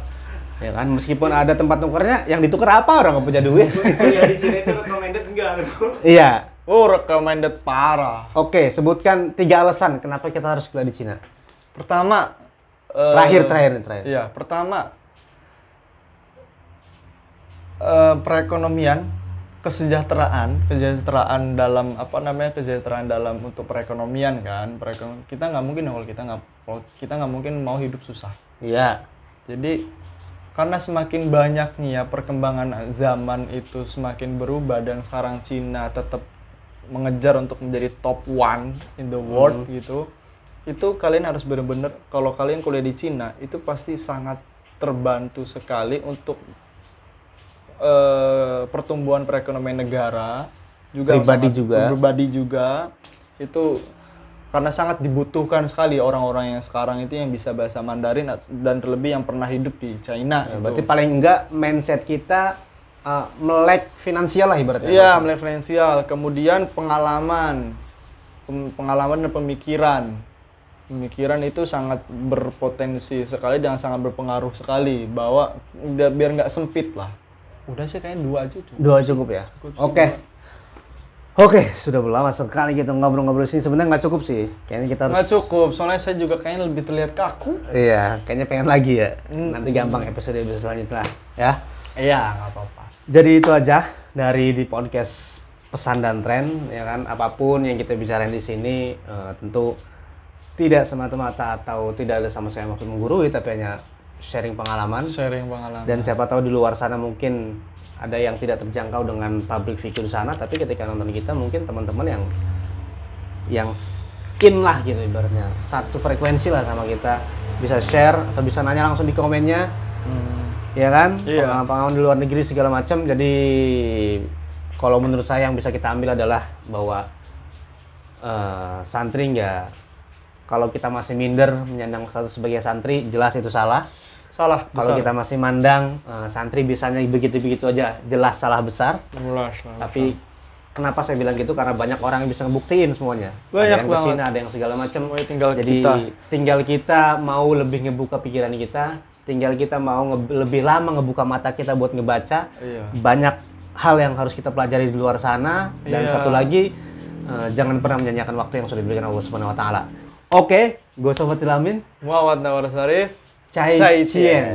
Ya kan, meskipun ada tempat nukernya, yang ditukar apa orang nggak punya duit. Ya di sini itu recommended enggak? Iya. Recommended parah. Oke, sebutkan 3 alasan kenapa kita harus kuliah di Cina. Pertama, terakhir. Iya, pertama perekonomian, kesejahteraan dalam kesejahteraan dalam untuk perekonomian kan. Kita nggak mungkin kalau kita nggak mungkin mau hidup susah. Iya. Jadi karena semakin banyaknya perkembangan zaman itu semakin berubah dan sekarang Cina tetap mengejar untuk menjadi top one in the world gitu. Itu kalian harus benar-benar kalau kalian kuliah di Cina itu pasti sangat terbantu sekali untuk pertumbuhan perekonomian negara juga pribadi juga itu karena sangat dibutuhkan sekali orang-orang yang sekarang itu yang bisa bahasa Mandarin dan terlebih yang pernah hidup di China. Gitu. Berarti paling enggak mindset kita melek finansial lah ibaratnya. Iya, melek finansial. Kemudian pengalaman dan pemikiran itu sangat berpotensi sekali dan sangat berpengaruh sekali bahwa biar nggak sempit lah. Udah sih kayaknya 2 aja cukup. 2 cukup ya? Oke, sudah lama sekali kita ngobrol-ngobrol sini. Sebenarnya nggak cukup sih. Kayaknya kita harus... Nggak cukup, soalnya saya juga kayaknya lebih terlihat kaku. Iya, kayaknya pengen lagi ya. Nanti gampang episode selanjutnya ya. Iya, nggak apa-apa. Jadi itu aja dari di podcast Pesan dan Tren, ya kan. Apapun yang kita bicarain di sini tentu tidak semata-mata atau tidak ada sama saya maksud menggurui, tapi hanya sharing pengalaman. Dan siapa tahu di luar sana mungkin ada yang tidak terjangkau dengan public figure di sana, tapi ketika nonton kita mungkin teman-teman yang in lah gitu ibaratnya, satu frekuensi lah sama kita, bisa share atau bisa nanya langsung di komennya. Ya kan? Iya. Pengalaman di luar negeri segala macam. Jadi kalau menurut saya yang bisa kita ambil adalah bahwa santri ya, kalau kita masih minder menyandang status sebagai santri, jelas itu salah. Kalau kita masih mandang santri bisanya begitu-begitu aja, jelas salah besar. Tapi kenapa saya bilang gitu? Karena banyak orang yang bisa ngebuktiin semuanya. Ada yang ke Cina, ada yang segala macam. Jadi tinggal kita mau lebih ngebuka pikiran kita, tinggal kita mau lebih lama ngebuka mata kita buat ngebaca. Banyak hal yang harus kita pelajari di luar sana. Dan satu lagi, jangan pernah menyanyiakan waktu yang sudah diberikan Allah Subhanahu wa taala. Oke, gue Sobat Ilamin, Muhammad Nawar Sarif. Cai Cien.